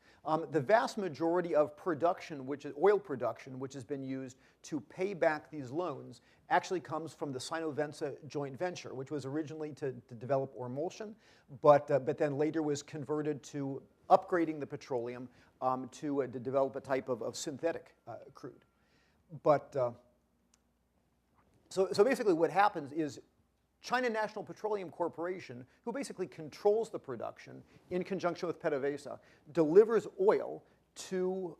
The vast majority of production, which is oil production, which has been used to pay back these loans, actually comes from the Sino-Venza joint venture, which was originally to develop oil emulsion, but then later was converted to upgrading the petroleum to develop a type of synthetic crude. But so basically what happens is China National Petroleum Corporation, who basically controls the production in conjunction with PDVSA, delivers oil to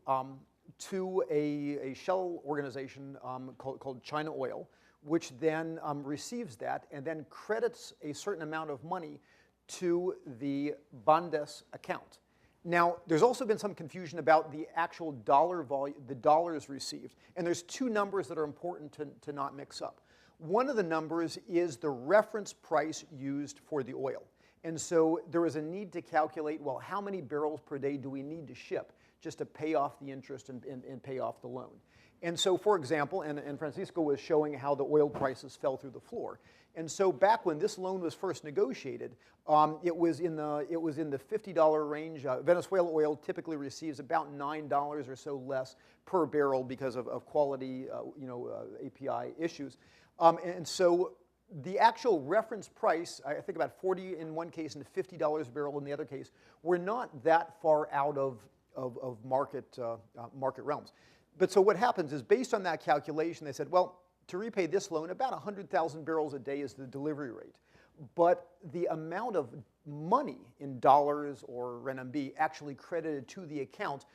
a shell organization called China Oil, which then receives that and then credits a certain amount of money to the Bandes account. Now, there's also been some confusion about the actual dollar volume, the dollars received. And there's 2 numbers that are important to not mix up. One of the numbers is the reference price used for the oil. And so there is a need to calculate, well, how many barrels per day do we need to ship just to pay off the interest and pay off the loan? And so, for example, and Francisco was showing how the oil prices fell through the floor. And so back when this loan was first negotiated, it was in the $50 range. Venezuela oil typically receives about $9 or so less per barrel because of quality, API issues. And so the actual reference price, I think about 40 in one case and $50 a barrel in the other case, were not that far out of market realms. But so what happens is, based on that calculation, they said, well, to repay this loan, about 100,000 barrels a day is the delivery rate. But the amount of money in dollars or renminbi actually credited to the account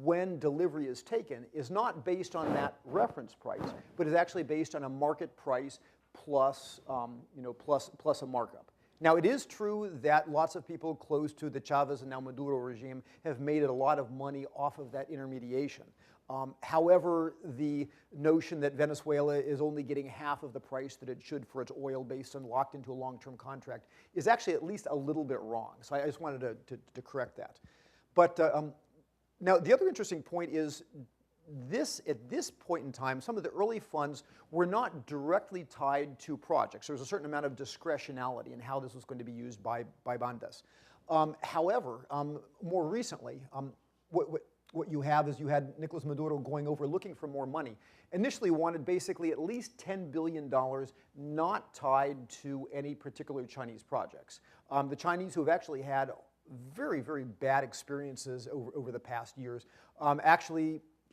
when delivery is taken is not based on that reference price, but is actually based on a market price plus a markup. Now, it is true that lots of people close to the Chavez and now Maduro regime have made a lot of money off of that intermediation. However, the notion that Venezuela is only getting half of the price that it should for its oil based on locked into a long-term contract is actually at least a little bit wrong. So I just wanted to correct that. But now, the other interesting point is at this point in time, some of the early funds were not directly tied to projects. There was a certain amount of discretionality in how this was going to be used by Bandes. However, more recently, what you have is you had Nicolas Maduro going over looking for more money. Initially wanted basically at least $10 billion not tied to any particular Chinese projects. The Chinese, who have actually had very, very bad experiences over the past years,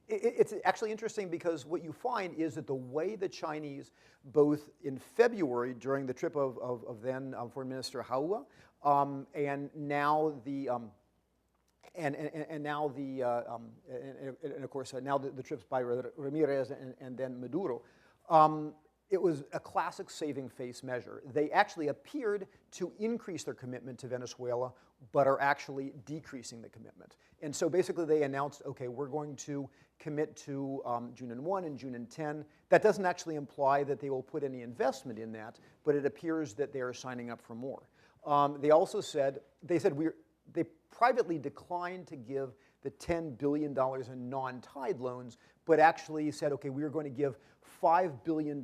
it's actually interesting because what you find is that the way the Chinese, both in February during the trip of then Foreign Minister Haua, and now the and of course now the trips by Ramirez and then Maduro. It was a classic saving face measure. They actually appeared to increase their commitment to Venezuela, but are actually decreasing the commitment. And so basically they announced, okay, we're going to commit to June 1 and June 10. That doesn't actually imply that they will put any investment in that, but it appears that they are signing up for more. They also said, they privately declined to give the $10 billion in non-tied loans, but actually said, okay, we are going to give $5 billion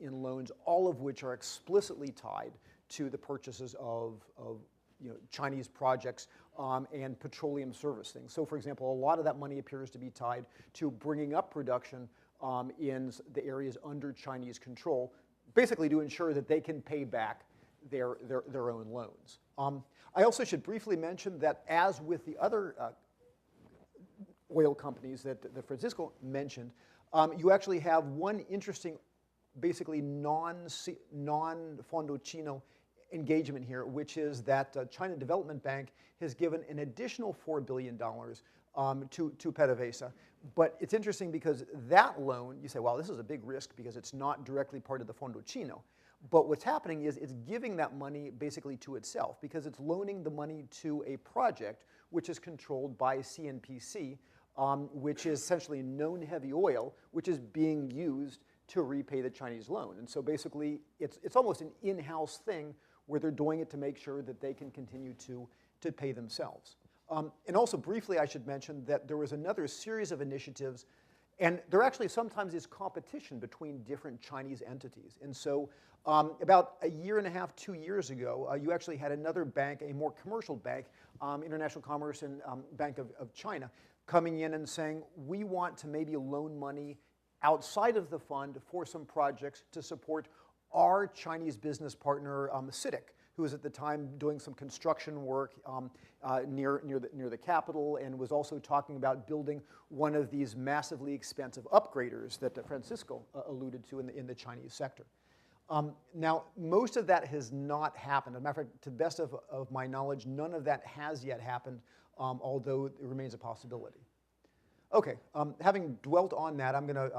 in loans, all of which are explicitly tied to the purchases of Chinese projects and petroleum service things. So for example, a lot of that money appears to be tied to bringing up production in the areas under Chinese control, basically to ensure that they can pay back their own loans. I also should briefly mention that as with the other oil companies that Francisco mentioned, you actually have one interesting, basically non-Fondo Chino engagement here, which is that China Development Bank has given an additional $4 billion to PDVSA. But it's interesting because that loan, you say, well, this is a big risk because it's not directly part of the Fondo Chino. But what's happening is it's giving that money basically to itself because it's loaning the money to a project which is controlled by CNPC, which is essentially known heavy oil, which is being used to repay the Chinese loan. And so basically, it's almost an in-house thing where they're doing it to make sure that they can continue to pay themselves. And also briefly, I should mention that there was another series of initiatives, and there actually sometimes is competition between different Chinese entities. And so about a year and a half, 2 years ago, you actually had another bank, a more commercial bank, International Commerce and Bank of China, coming in and saying, we want to maybe loan money outside of the fund for some projects to support our Chinese business partner, CITIC, who was at the time doing some construction work near the capital and was also talking about building one of these massively expensive upgraders that Francisco alluded to in the Chinese sector. Now, most of that has not happened. As a matter of fact, to the best of my knowledge, none of that has yet happened, although it remains a possibility. Okay, having dwelt on that, I'm gonna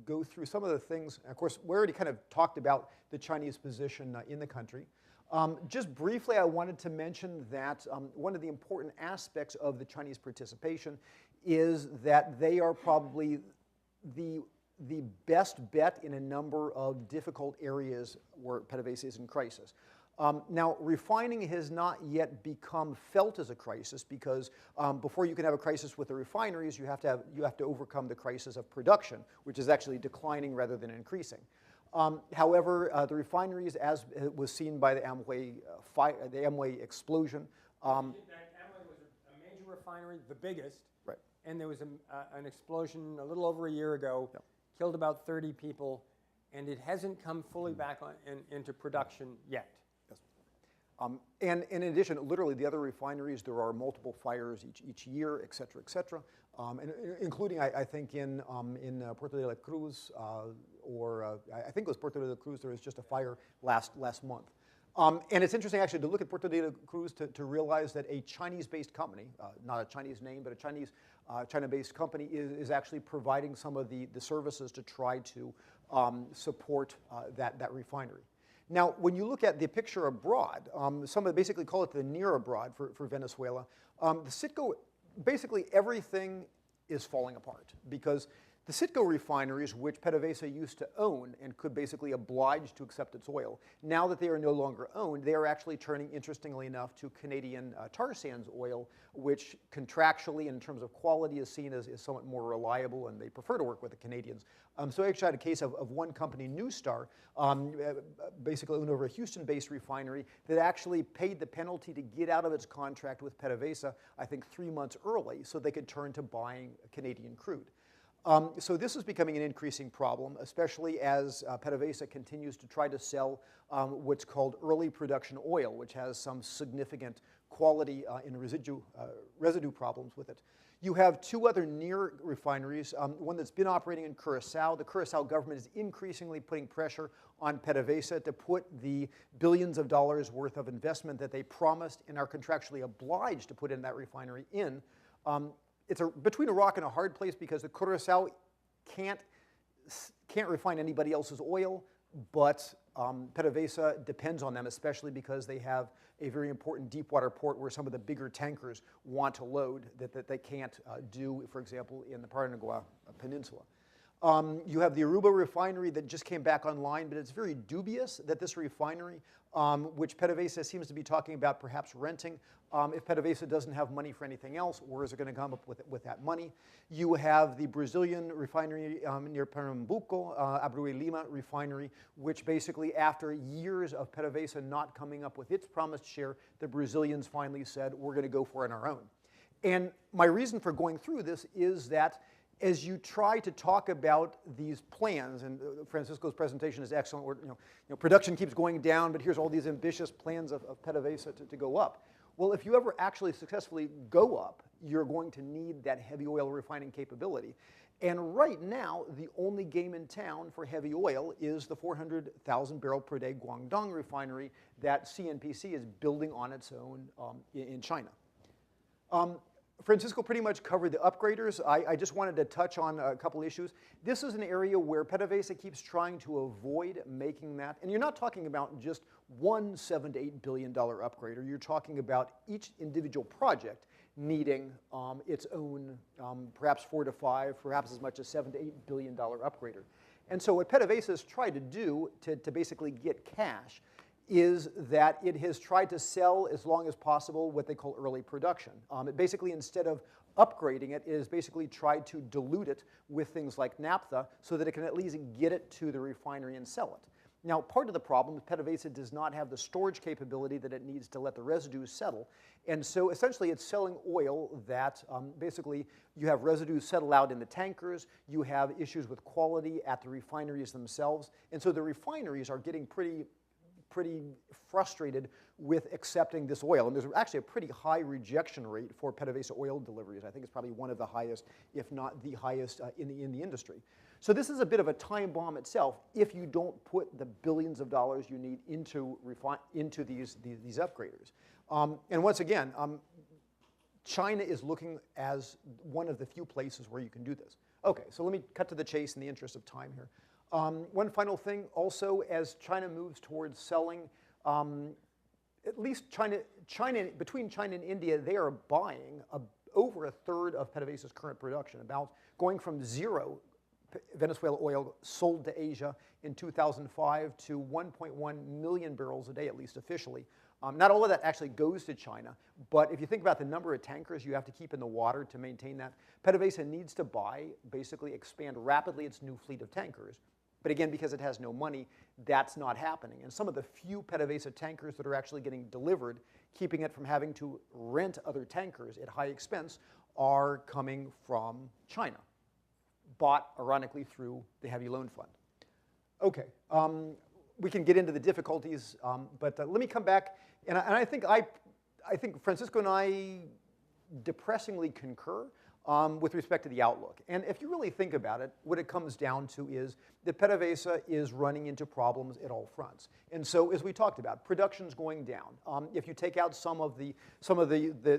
go through some of the things. Of course, we already kind of talked about the Chinese position in the country. Just briefly, I wanted to mention that one of the important aspects of the Chinese participation is that they are probably the best bet in a number of difficult areas where PDVSA is in crisis. Now, refining has not yet become felt as a crisis because before you can have a crisis with the refineries, you have to overcome the crisis of production, which is actually declining rather than increasing. However, the refineries, as was seen by the Amway explosion.
In fact, Amway was a major refinery, the biggest,
right.
And there was an explosion a little over a year ago, yep. Killed about 30 people, and it hasn't come fully back into production yet. And in addition, literally the other refineries, there are multiple fires each year, et cetera, and including, I think, in Puerto de la Cruz, I think it was Puerto de la Cruz, there was just a fire last month. And it's interesting, actually, to look at Puerto de la Cruz to realize that a Chinese-based company, not a Chinese name, but a China-based company is actually providing some of the services to try to support that refinery. Now, when you look at the picture abroad, some basically call it the near abroad for Venezuela. The Citgo, basically everything is falling apart because the Citgo refineries, which PDVSA used to own and could basically oblige to accept its oil, now that they are no longer owned, they are actually turning, interestingly enough, to Canadian tar sands oil, which contractually, in terms of quality, is seen as somewhat more reliable, and they prefer to work with the Canadians. So I actually had a case of one company, Newstar, basically owned over a Houston-based refinery, that actually paid the penalty to get out of its contract with PDVSA, I think 3 months early, so they could turn to buying Canadian crude. So this is becoming an increasing problem, especially as PDVSA continues to try to sell what's called early production oil, which has some significant quality and residue problems with it.
You have two other near refineries, one that's been operating in Curaçao. The Curaçao government is increasingly putting pressure on PDVSA to put the billions of dollars worth of investment that they promised and are contractually obliged to put in that refinery in. It's between a rock and a hard place because the Curaçao can't refine anybody else's oil, but PDVSA depends on them, especially because they have a very important deep water port where some of the bigger tankers want to load that they can't do, for example, in the Paranaguá Peninsula. You have the Aruba refinery that just came back online, but it's very dubious that this refinery, which PDVSA seems to be talking about perhaps renting, if PDVSA doesn't have money for anything else, where is it going to come up with that money? You have the Brazilian refinery near Pernambuco, Abreu Lima refinery, which basically after years of PDVSA not coming up with its promised share, the Brazilians finally said, we're going to go for it on our own. And my reason for going through this is that as you try to talk about these plans, and Francisco's presentation is excellent, where production keeps going down, but here's all these ambitious plans of PDVSA to go up. Well, if you ever actually successfully go up, you're going to need that heavy oil refining capability. And right now, the only game in town for heavy oil is the 400,000 barrel per day Guangdong refinery that CNPC is building on its own in China. Francisco pretty much covered the upgraders. I just wanted to touch on a couple issues. This is an area where PDVSA keeps trying to avoid making that. And you're not talking about just one $7 to $8 billion upgrader. You're talking about each individual project needing its own perhaps 4 to 5, perhaps as much as $7 to $8 billion upgrader. And so what PDVSA has tried to do to basically get cash is that it has tried to sell as long as possible what they call early production. It basically, instead of upgrading it, is basically tried to dilute it with things like naphtha so that it can at least get it to the refinery and sell it. Now, part of the problem is PDVSA does not have the storage capability that it needs to let the residues settle. And so essentially it's selling oil that basically you have residues settle out in the tankers, you have issues with quality at the refineries themselves, and so the refineries are getting pretty frustrated with accepting this oil. And there's actually a pretty high rejection rate for PDVSA oil deliveries. I think it's probably one of the highest, if not the highest, in the industry. So this is a bit of a time bomb itself if you don't put the billions of dollars you need into these upgraders. And once again, China is looking as one of the few places where you can do this. Okay, so let me cut to the chase in the interest of time here. One final thing also, as China moves towards selling, at least between China and India, they are buying over a third of PDVSA's current production, about going from 0 Venezuela oil sold to Asia in 2005 to 1.1 million barrels a day, at least officially. Not all of that actually goes to China, but if you think about the number of tankers you have to keep in the water to maintain that, PDVSA needs to basically expand rapidly its new fleet of tankers. But again, because it has no money, that's not happening. And some of the few PDVSA tankers that are actually getting delivered, keeping it from having to rent other tankers at high expense, are coming from China, bought, ironically, through the Heavy Loan Fund. Okay, we can get into the difficulties, but let me come back. And I think Francisco and I depressingly concur with respect to the outlook. And if you really think about it, what it comes down to is that PDVSA is running into problems at all fronts. And so, as we talked about, production's going down. If you take out some of the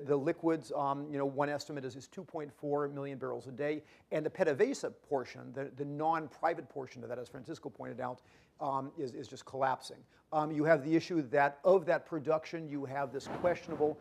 liquids, one estimate is 2.4 million barrels a day, and the PDVSA portion, the non-private portion of that, as Francisco pointed out, is just collapsing. You have the issue that of that production, you have this questionable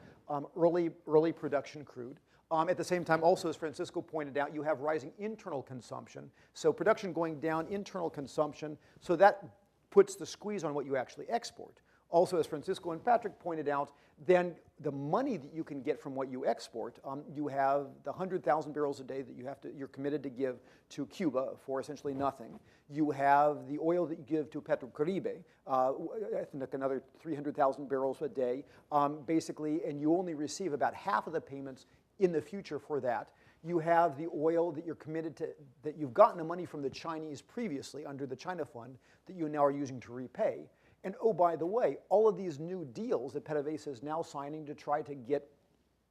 early production crude. At the same time, also, as Francisco pointed out, you have rising internal consumption. So production going down, internal consumption, so that puts the squeeze on what you actually export. Also, as Francisco and Patrick pointed out, then the money that you can get from what you export, you have the 100,000 barrels a day that you're committed to give to Cuba for essentially nothing. You have the oil that you give to Petrocaribe, I think another 300,000 barrels a day, basically, and you only receive about half of the payments in the future for that. You have the oil that you're committed to, that you've gotten the money from the Chinese previously under the China Fund that you now are using to repay. And oh, by the way, all of these new deals that PDVSA is now signing to try to get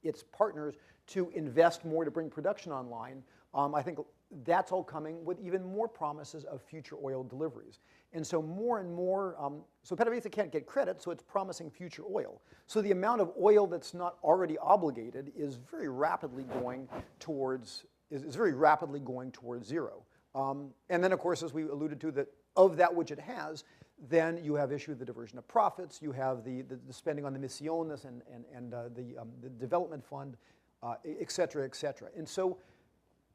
its partners to invest more to bring production online, I think that's all coming with even more promises of future oil deliveries. And so more and more, so PDVSA can't get credit, so it's promising future oil. So the amount of oil that's not already obligated is very rapidly going towards, zero. And then, of course, as we alluded to, that of that which it has, then you have issue of the diversion of profits, you have the spending on the misiones and the development fund, et cetera, et cetera. And so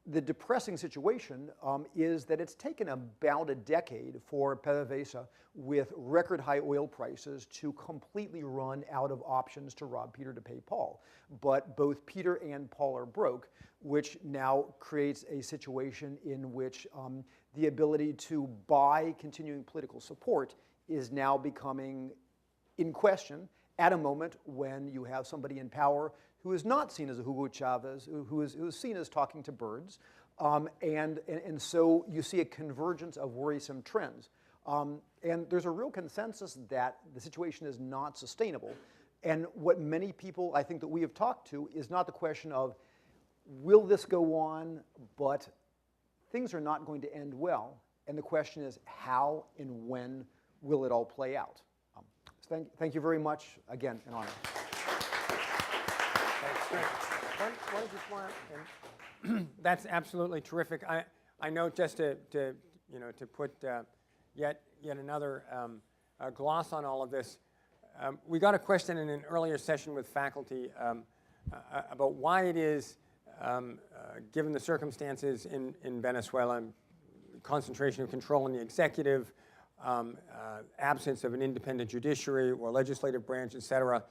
the depressing situation is that it's taken about a decade for PDVSA, with record high oil prices, to completely run out of options to rob Peter to pay Paul. But both Peter and Paul are broke, which now creates a situation in which the ability to buy continuing political support is now becoming in question at a moment when you have somebody in power who is not seen as a Hugo Chavez, who is seen as talking to birds. And so you see a convergence of worrisome trends. And there's a real consensus that the situation is not sustainable. And what many people, I think, that we have talked to is not the question of, will this go on, but things are not going to end well. And the question is, how and when will it all play out? So thank you very much. Again, an honor.
That's absolutely terrific. I know, just to put yet another gloss on all of this. We got a question in an earlier session with faculty about why it is, given the circumstances in Venezuela, concentration of control in the executive, absence of an independent judiciary or legislative branch, et cetera,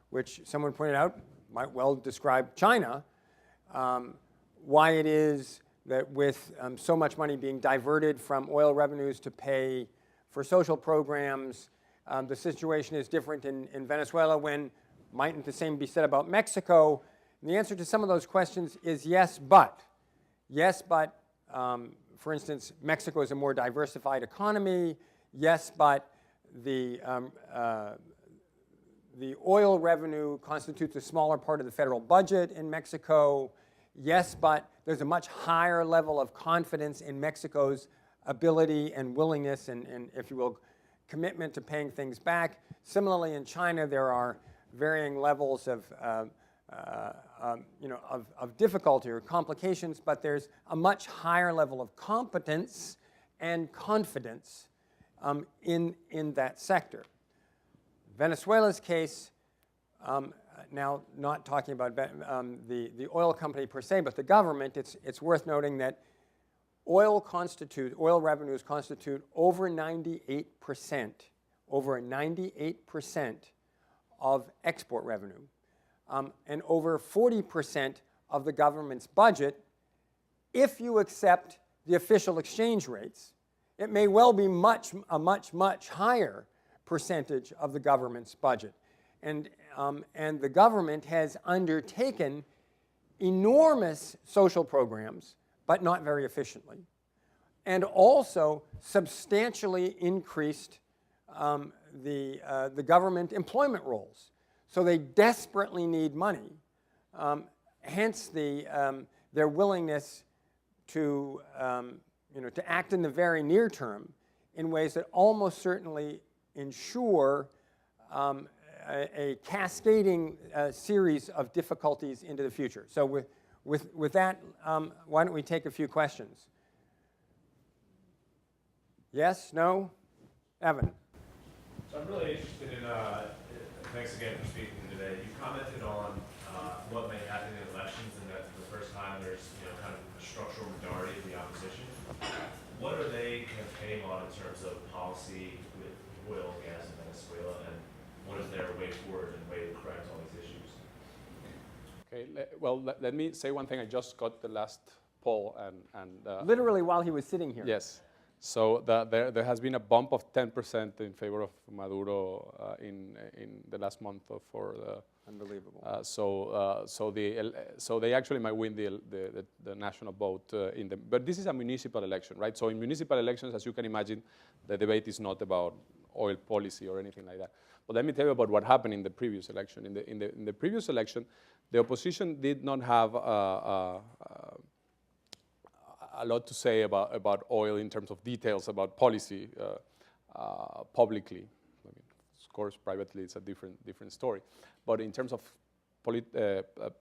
which someone pointed out might well describe China, why it is that with so much money being diverted from oil revenues to pay for social programs, the situation is different in Venezuela, when mightn't the same be said about Mexico? And the answer to some of those questions is yes, but. Yes, but, for instance, Mexico is a more diversified economy. Yes, but the oil revenue constitutes a smaller part of the federal budget in Mexico. Yes, but there's a much higher level of confidence in Mexico's ability and willingness and if you will, commitment to paying things back. Similarly, in China, there are varying levels of difficulty or complications, but there's a much higher level of competence and confidence in that sector. Venezuela's case, now not talking about the oil company per se, but the government, it's worth noting that oil revenues constitute over 98% of export revenue, and over 40% of the government's budget. If you accept the official exchange rates, it may well be a much higher percentage of the government's budget. And the government has undertaken enormous social programs, but not very efficiently, and also substantially increased the government employment roles. So they desperately need money, hence their willingness to act in the very near term in ways that almost certainly ensure a cascading series of difficulties into the future. So with that, why don't we take a few questions? Yes? No? Evan?
So I'm really interested in, thanks again for speaking today. You commented on what may happen in elections, and that for the first time there's kind of a structural majority of the opposition. What are they campaigning on in terms of policy with oil and gas in Venezuela, and what is their way forward and way to correct all these issues?
Okay, well, let me say one thing. I just got the last poll, and
literally while he was sitting here.
Yes. So there has been a bump of 10% in favor of Maduro in the last month for the.
Unbelievable.
So they actually might win the national vote but this is a municipal election, right? So in municipal elections, as you can imagine, the debate is not about oil policy or anything like that. But let me tell you about what happened in the previous election. In the previous election, the opposition did not have a lot to say about oil in terms of details about policy publicly. I mean, of course, privately it's a different story. But in terms of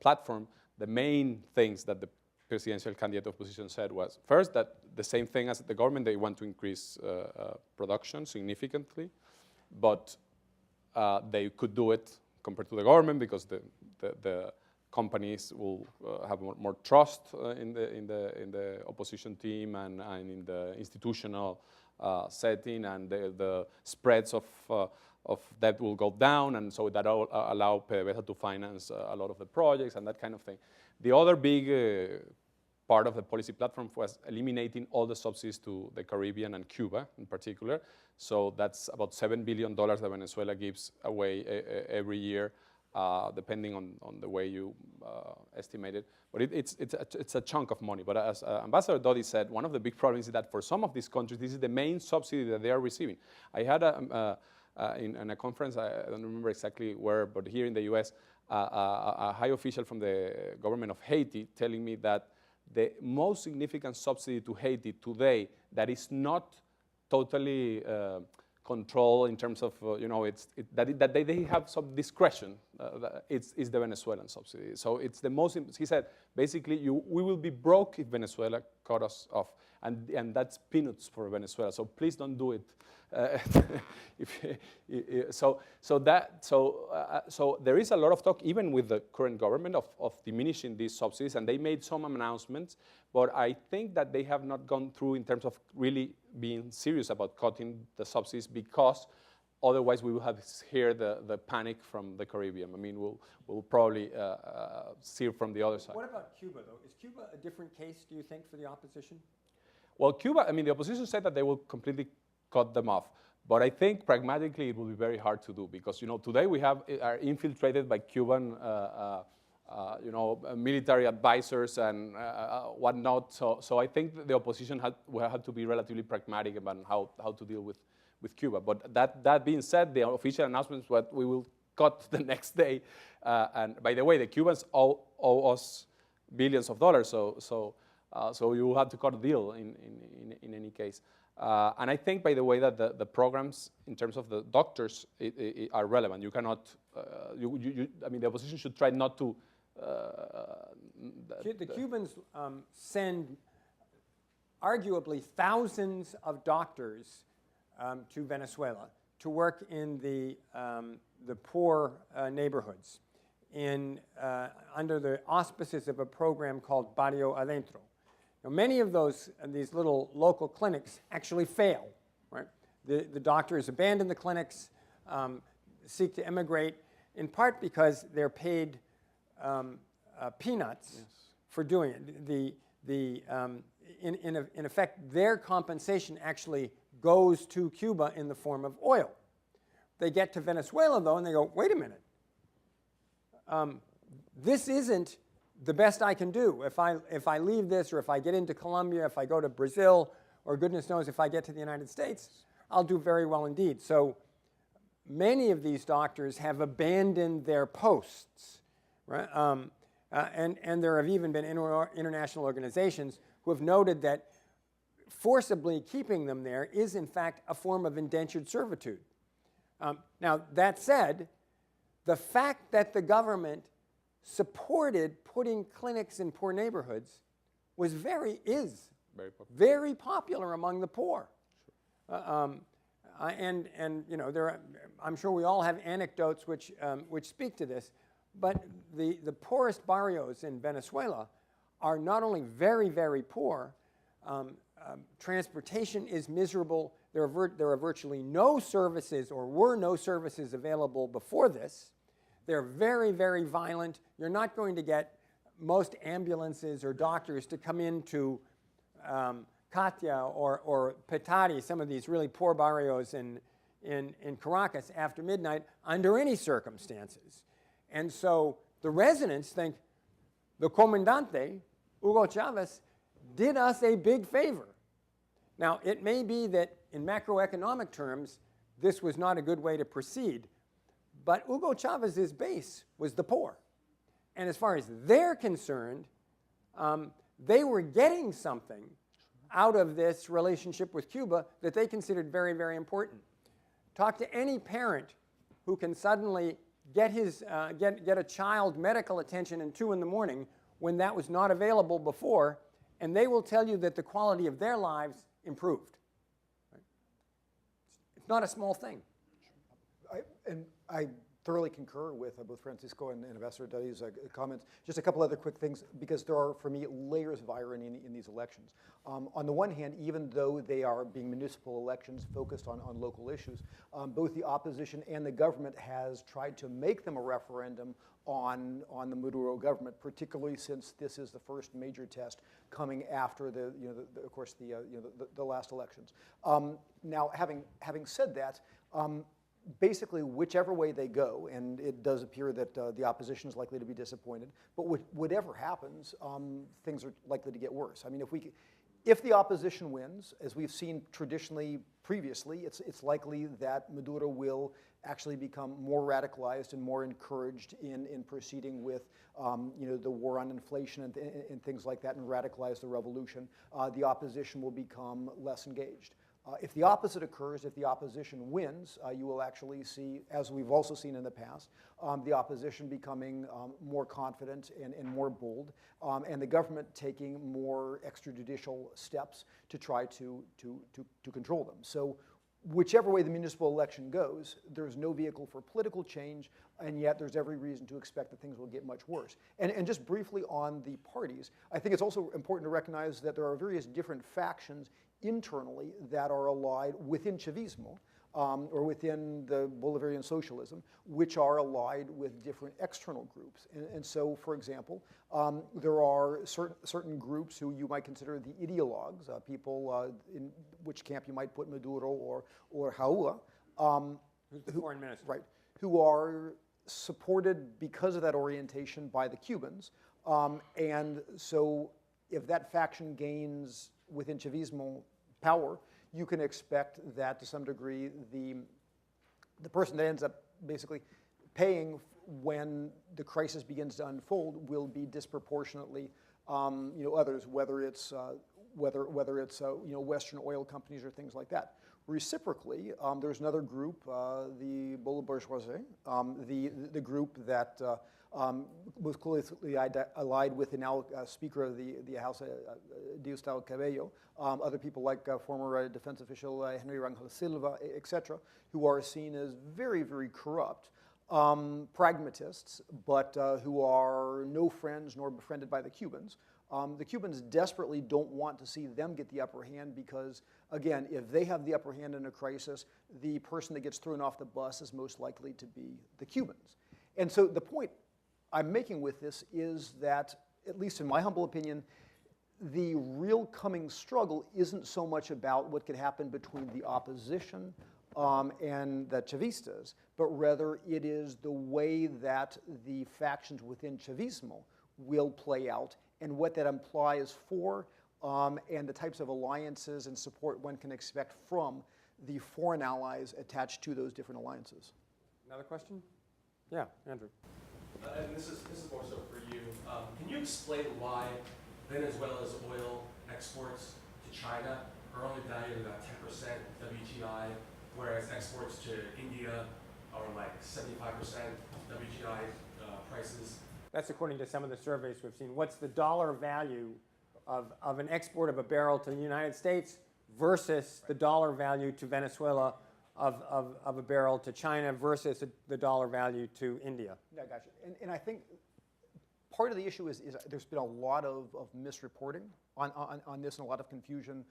platform, the main things that the presidential candidate opposition said was, first, that the same thing as the government, they want to increase production significantly, but they could do it compared to the government because the companies will have more trust in the opposition team and in the institutional setting, and the spreads of debt will go down, and so that will allow PDVSA to finance a lot of the projects and that kind of thing. The other big part of the policy platform was eliminating all the subsidies to the Caribbean and Cuba in particular. So that's about $7 billion that Venezuela gives away every year, depending on the way you estimate it. But it's a chunk of money. But as Ambassador Duddy said, one of the big problems is that for some of these countries, this is the main subsidy that they are receiving. I had in a conference, I don't remember exactly where, but here in the US, a high official from the government of Haiti telling me that the most significant subsidy to Haiti today that is not totally controlled in terms of, that they have some discretion, is the Venezuelan subsidy. So it's the most, he said, basically, we will be broke if Venezuela cut us off. And that's peanuts for Venezuela, so please don't do it. So there is a lot of talk, even with the current government, of diminishing these subsidies, and they made some announcements, but I think that they have not gone through in terms of really being serious about cutting the subsidies, because otherwise we will have hear the panic from the Caribbean. I mean, we'll probably see from the other side.
What about Cuba, though? Is Cuba a different case, do you think, for the opposition?
Well, Cuba, I mean, the opposition said that they will completely cut them off. But I think pragmatically it will be very hard to do, because today we are infiltrated by Cuban military advisors and whatnot. So I think the opposition will have to be relatively pragmatic about how to deal with Cuba. But that being said, the official announcement is what we will cut the next day. And by the way, the Cubans owe us billions of dollars. So you will have to cut a deal in any case. And I think, by the way, that the programs, in terms of the doctors, are relevant. You cannot, I mean, the opposition should try not to.
The Cubans send arguably thousands of doctors to Venezuela to work in the poor neighborhoods under the auspices of a program called Barrio Adentro. Now, many of these little local clinics actually fail, right? The doctors abandon the clinics, seek to emigrate, in part because they're paid peanuts for doing it. In effect, their compensation actually goes to Cuba in the form of oil. They get to Venezuela, though, and they go, wait a minute. This isn't the best I can do. If I leave this, or if I get into Colombia, if I go to Brazil, or goodness knows if I get to the United States, I'll do very well indeed. So many of these doctors have abandoned their posts, right? And there have even been international organizations who have noted that forcibly keeping them there is, in fact, a form of indentured servitude. Now, that said, the fact that the government supported putting clinics in poor neighborhoods is very popular among the poor. Sure. I'm sure we all have anecdotes which speak to this, but the poorest barrios in Venezuela are not only very, very poor, transportation is miserable. There are virtually no services, or were no services available before this. They're very, very violent. You're not going to get most ambulances or doctors to come into Katia or Petare, some of these really poor barrios in Caracas after midnight, under any circumstances. And so the residents think the comandante, Hugo Chavez, did us a big favor. Now, it may be that in macroeconomic terms, this was not a good way to proceed, But Hugo Chavez's base was the poor. And as far as they're concerned, they were getting something out of this relationship with Cuba that they considered very, very important. Talk to any parent who can suddenly get a child medical attention at 2 in the morning when that was not available before, and they will tell you that the quality of their lives improved. Right? It's not a small thing.
I thoroughly concur with both Francisco and Ambassador Duddy's comments. Just a couple other quick things, because there are, for me, layers of irony in these elections. On the one hand, even though they are being municipal elections focused on local issues, both the opposition and the government has tried to make them a referendum on the Maduro government, particularly since this is the first major test coming after the last elections. Now, having said that, basically, whichever way they go, and it does appear that the opposition is likely to be disappointed, but whatever happens, things are likely to get worse. I mean, if the opposition wins, as we've seen traditionally previously, it's likely that Maduro will actually become more radicalized and more encouraged in proceeding with the war on inflation and things like that, and radicalize the revolution. The opposition will become less engaged. If the opposite occurs, if the opposition wins, you will actually see, as we've also seen in the past, the opposition becoming more confident and more bold, and the government taking more extrajudicial steps to try to control them. So whichever way the municipal election goes, there's no vehicle for political change, and yet there's every reason to expect that things will get much worse. And just briefly on the parties, I think it's also important to recognize that there are various different factions internally that are allied within Chavismo, or within the Bolivarian socialism, which are allied with different external groups. And so, for example, there are certain groups who you might consider the ideologues, people in which camp you might put Maduro or Jaula.
Who's the foreign minister?
Right, who are supported because of that orientation by the Cubans. And so if that faction gains within Chavismo power, you can expect that to some degree the person that ends up basically paying when the crisis begins to unfold will be disproportionately others, whether it's Western oil companies or things like that. Reciprocally, there's another group, the Bolo Bourgeoisie, the group that was closely allied with the now Speaker of the House, Diosdado Cabello, other people like former defense official Henry Rangel Silva, etc., who are seen as very, very corrupt pragmatists, but who are no friends nor befriended by the Cubans. The Cubans desperately don't want to see them get the upper hand because, again, if they have the upper hand in a crisis, the person that gets thrown off the bus is most likely to be the Cubans. And so the point I'm making with this is that, at least in my humble opinion, the real coming struggle isn't so much about what could happen between the opposition and the Chavistas, but rather it is the way that the factions within Chavismo will play out and what that implies for and the types of alliances and support one can expect from the foreign allies attached to those different alliances.
Another question? Yeah, Andrew.
And this is more so for you. Can you explain why Venezuela's oil exports to China are only valued at about 10% WTI, whereas exports to India are like 75% WTI prices?
That's according to some of the surveys we've seen. What's the dollar value of an export of a barrel to the United States versus the dollar value to Venezuela of a barrel to China versus the dollar value to India?
Yeah, gotcha. And I think part of the issue is there's been a lot of misreporting on this and a lot of confusion.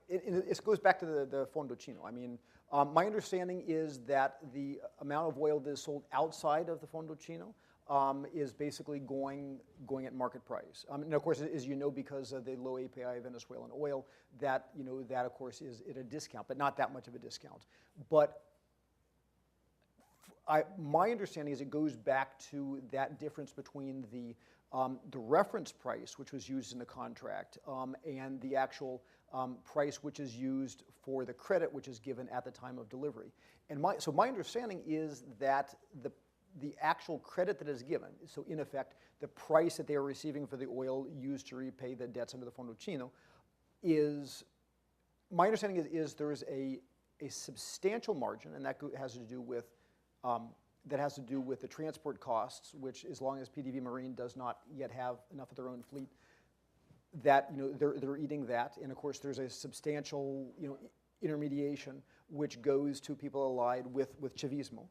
It goes back to the Fondo Chino. I mean, my understanding is that the amount of oil that is sold outside of the Fondo Chino is basically going at market price. And of course, as you know, because of the low API Venezuelan oil, that of course is at a discount, but not that much of a discount. But my understanding is it goes back to that difference between the reference price, which was used in the contract, and the actual price which is used for the credit which is given at the time of delivery. And so my understanding is that the actual credit that is given, so in effect, the price that they are receiving for the oil used to repay the debts under the Fondo Chino is, my understanding is there is a substantial margin, and that has to do with the transport costs, which as long as PDV Marine does not yet have enough of their own fleet, that they're eating that, and of course there's a substantial intermediation which goes to people allied with Chavismo.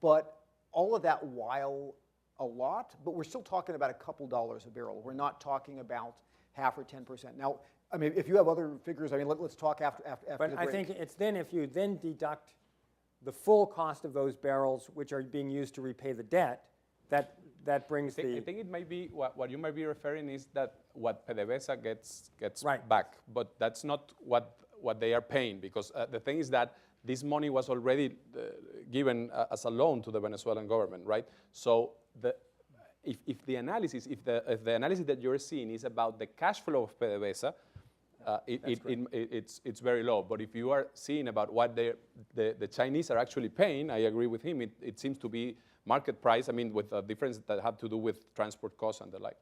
But all of that, while a lot, but we're still talking about a couple dollars a barrel. We're not talking about half or 10%. Now, I mean, if you have other figures, I mean, let's talk after the break.
But I think it's then, if you then deduct the full cost of those barrels which are being used to repay the debt, that brings
I think it might be, what you might be referring is that what PDVSA gets
right
back, but that's not what they are paying, because the thing is that this money was already given as a loan to the Venezuelan government, right? So if the analysis that you're seeing is about the cash flow of PDVSA, it's very low. But if you are seeing about what the Chinese are actually paying, I agree with him. It seems to be market price. I mean, with a difference that have to do with transport costs and the like.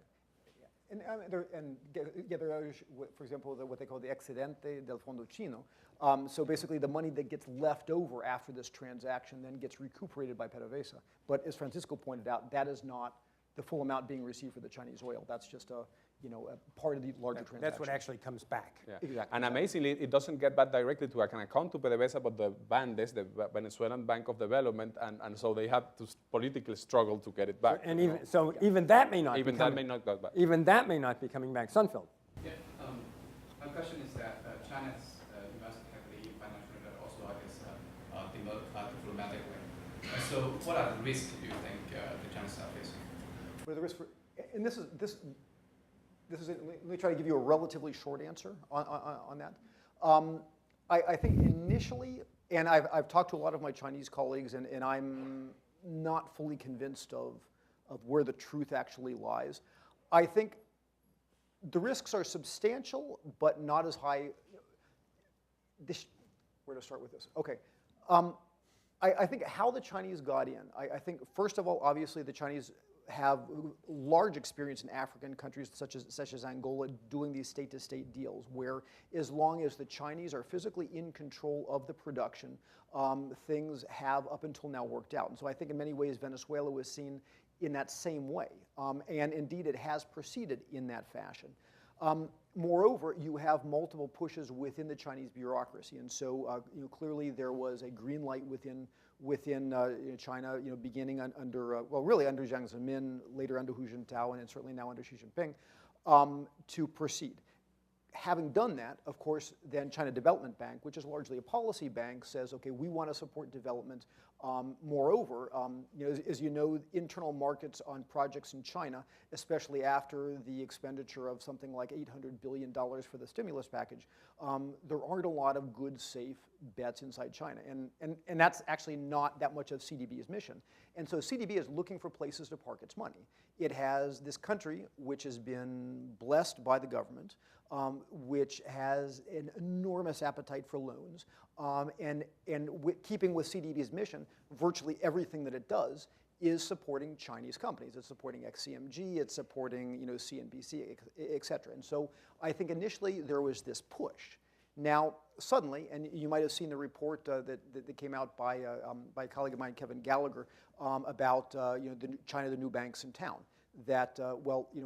And there are, for example, what they call the excedente del Fondo Chino. So basically, the money that gets left over after this transaction then gets recuperated by PDVSA. But as Francisco pointed out, that is not the full amount being received for the Chinese oil. That's just a part of the larger transaction.
That's what actually comes back.
Yeah.
Exactly.
And amazingly, it doesn't get back directly to an account to PDVSA, but the BANDES, the Venezuelan Bank of Development, and so they have to politically struggle to get it back.
And even that may not.
Even that may not go back.
Even that may not be coming back. Sunfield.
Yeah. My question is that China's invested heavily in financial, but also, I guess, diplomatically. So, what are the risks do you think the Chinese are facing?
What are the risks and this is. Let me try to give you a relatively short answer on that. I think initially, and I've talked to a lot of my Chinese colleagues, and I'm not fully convinced of where the truth actually lies. I think the risks are substantial, but not as high. Where to start with this? Okay. I think how the Chinese got in, I think, first of all, obviously the Chinese have large experience in African countries such as Angola doing these state-to-state deals, where as long as the Chinese are physically in control of the production, things have up until now worked out. And so I think in many ways Venezuela was seen in that same way, and indeed it has proceeded in that fashion. Moreover, you have multiple pushes within the Chinese bureaucracy, and so clearly there was a green light within China, beginning under really under Jiang Zemin, later under Hu Jintao, and certainly now under Xi Jinping, to proceed. Having done that, of course, then China Development Bank, which is largely a policy bank, says, okay, we want to support development. Moreover, as you know, internal markets on projects in China, especially after the expenditure of something like $800 billion for the stimulus package, there aren't a lot of good, safe bets inside China. And that's actually not that much of CDB's mission. And so CDB is looking for places to park its money. It has this country which has been blessed by the government, which has an enormous appetite for loans, and keeping with CDB's mission, virtually everything that it does is supporting Chinese companies. It's supporting XCMG, it's supporting CNBC, et cetera. And so I think initially there was this push. Now suddenly, and you might have seen the report that came out by a colleague of mine, Kevin Gallagher, about China, the new banks in town. That,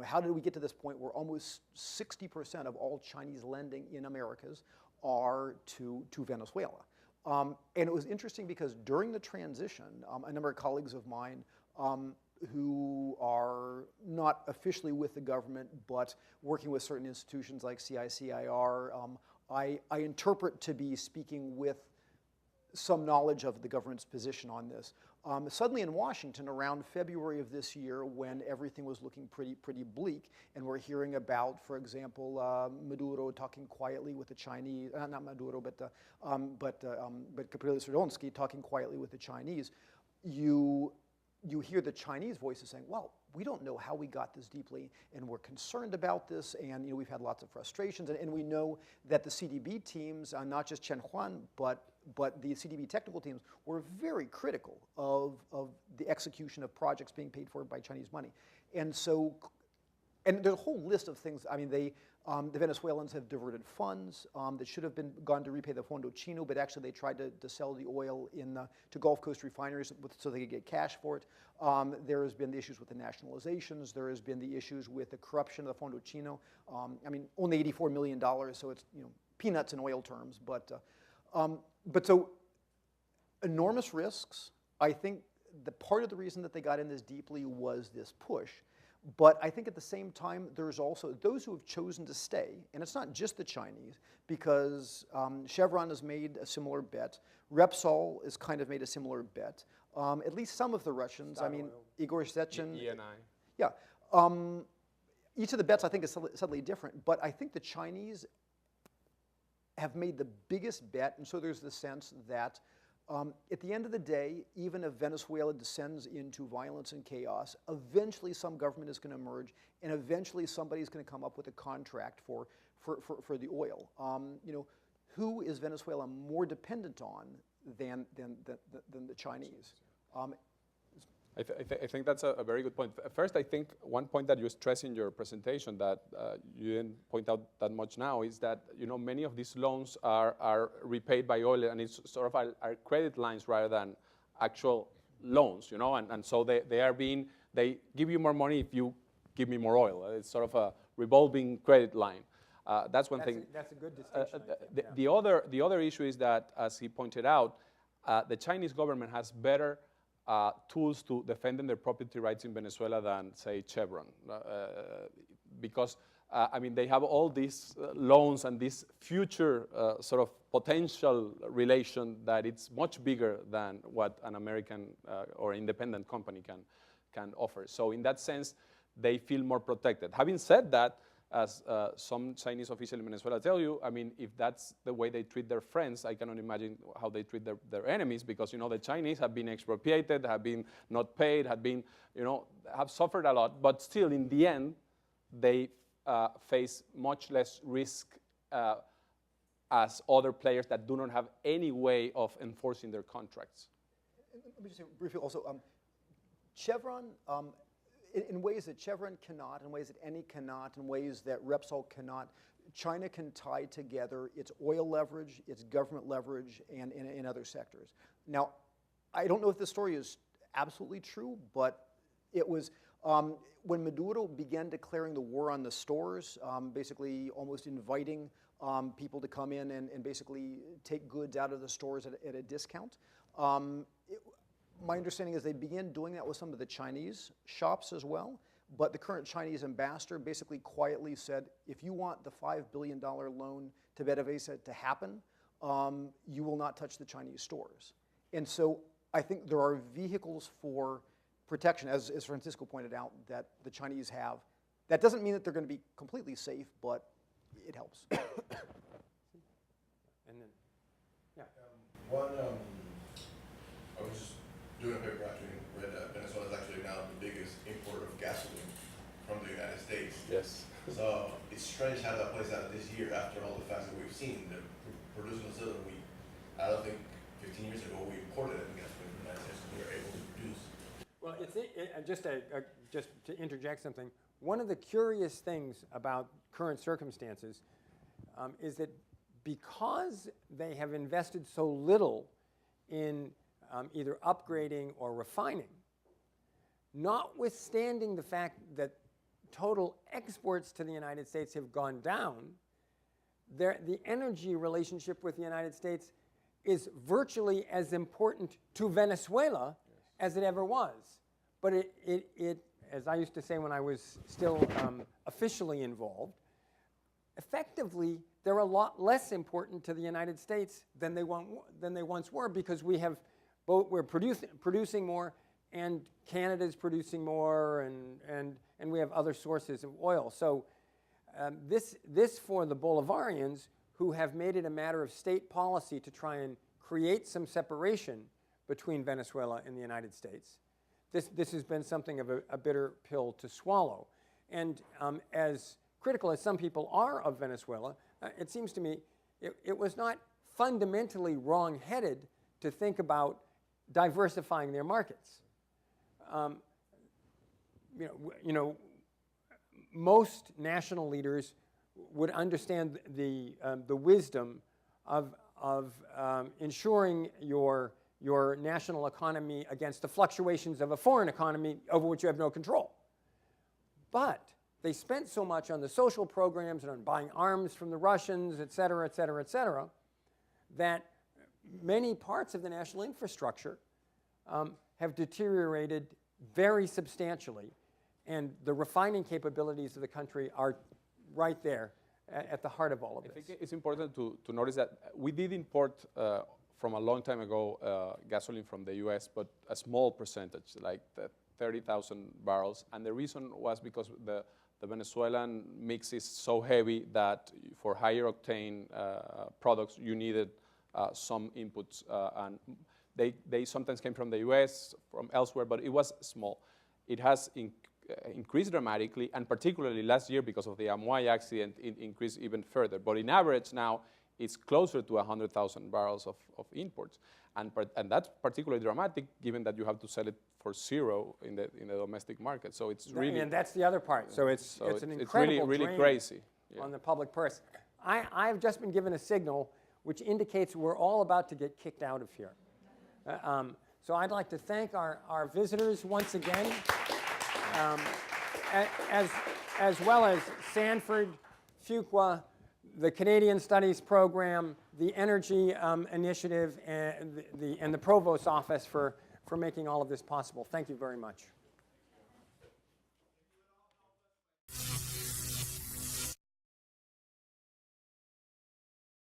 how did we get to this point where almost 60% of all Chinese lending in Americas are to Venezuela? And it was interesting because during the transition, a number of colleagues of mine who are not officially with the government but working with certain institutions like CICIR, I interpret to be speaking with some knowledge of the government's position on this. Suddenly in Washington, around February of this year, when everything was looking pretty bleak, and we're hearing about, for example, Maduro talking quietly with the Chinese, not Maduro, but Capriles Radonsky talking quietly with the Chinese, you you hear the Chinese voices saying, well, we don't know how we got this deeply, and we're concerned about this, and we've had lots of frustrations, and we know that the CDB teams, not just Chen Huan, but the CDB technical teams were very critical of the execution of projects being paid for by Chinese money. And so, and there's a whole list of things. I mean, the Venezuelans have diverted funds that should have gone to repay the Fondo Chino, but actually they tried to sell the oil to Gulf Coast refineries so they could get cash for it. There has been the issues with the nationalizations. There has been the issues with the corruption of the Fondo Chino. I mean, only $84 million, so it's peanuts in oil terms. But so enormous risks. I think the part of the reason that they got in this deeply was this push. But I think at the same time, there's also those who have chosen to stay, and it's not just the Chinese, because Chevron has made a similar bet. Repsol has kind of made a similar bet. At least some of the Russians, I mean, Igor Sechin.
ENI.
Yeah. Each of the bets, I think, is subtly different, but I think the Chinese have made the biggest bet, and so there's the sense that at the end of the day, even if Venezuela descends into violence and chaos, eventually some government is going to emerge, and eventually somebody's going to come up with a contract for the oil. Who is Venezuela more dependent on than the Chinese?
I think that's a very good point. First, I think one point that you stress in your presentation that you didn't point out that much now is that many of these loans are repaid by oil, and it's sort of are credit lines rather than actual loans, and so they give you more money if you give me more oil. It's sort of a revolving credit line. That's one thing.
That's a good distinction.
The other issue is that, as he pointed out, the Chinese government has better tools to defending their property rights in Venezuela than, say, Chevron. Because, I mean, they have all these loans and this future sort of potential relation that it's much bigger than what an American or independent company can offer. So in that sense, they feel more protected. Having said that, as some Chinese officials in Venezuela tell you, I mean, if that's the way they treat their friends, I cannot imagine how they treat their enemies, because, the Chinese have been expropriated, have been not paid, have suffered a lot, but still, in the end, they face much less risk as other players that do not have any way of enforcing their contracts.
Let me just say briefly also, Chevron, in ways that Chevron cannot, in ways that Eni cannot, in ways that Repsol cannot, China can tie together its oil leverage, its government leverage, and in other sectors. Now, I don't know if this story is absolutely true, but it was when Maduro began declaring the war on the stores, basically almost inviting people to come in and basically take goods out of the stores at a discount. My understanding is they began doing that with some of the Chinese shops as well, but the current Chinese ambassador basically quietly said, if you want the $5 billion loan to PDVSA to happen, you will not touch the Chinese stores. And so I think there are vehicles for protection, as Francisco pointed out, that the Chinese have. That doesn't mean that they're going to be completely safe, but it helps.
And then, yeah.
I was just doing a paper after read that Venezuela is actually now the biggest importer of gasoline from the United States.
Yes.
So it's strange how that plays out this year after all the facts that we've seen. They're producing a cylinder. I don't think 15 years ago we imported it gasoline from the United States, and we were able to produce.
Well, just to interject something, one of the curious things about current circumstances is that because they have invested so little in either upgrading or refining, notwithstanding the fact that total exports to the United States have gone down, the energy relationship with the United States is virtually as important to Venezuela as it ever was. But it, as I used to say when I was still officially involved, effectively they're a lot less important to the United States than they once were, because we're producing more, and Canada's producing more, and we have other sources of oil. So this for the Bolivarians, who have made it a matter of state policy to try and create some separation between Venezuela and the United States, this has been something of a bitter pill to swallow. And as critical as some people are of Venezuela, it seems to me it was not fundamentally wrong-headed to think about diversifying their markets. Most national leaders would understand the wisdom of ensuring your national economy against the fluctuations of a foreign economy over which you have no control. But they spent so much on the social programs and on buying arms from the Russians, et cetera, et cetera, et cetera, that many parts of the national infrastructure have deteriorated very substantially, and the refining capabilities of the country are right there at the heart of all of this.
I think it's important to notice that we did import from a long time ago gasoline from the US, but a small percentage, like 30,000 barrels. And the reason was because the Venezuelan mix is so heavy that for higher octane products, you needed some inputs. And they sometimes came from the US, from elsewhere, but it was small. It has increased dramatically, and particularly last year because of the Amoy accident, it increased even further. But in average now, it's closer to 100,000 barrels of imports. And that's particularly dramatic given that you have to sell it for zero in the domestic market. So it's really...
And that's the other part. So it's an incredible
really
drain
crazy
on the public purse. I've just been given a signal which indicates we're all about to get kicked out of here. So I'd like to thank our visitors once again, as well as Sanford, Fuqua, the Canadian Studies Program, the Energy Initiative, and the Provost's Office for making all of this possible. Thank you very much.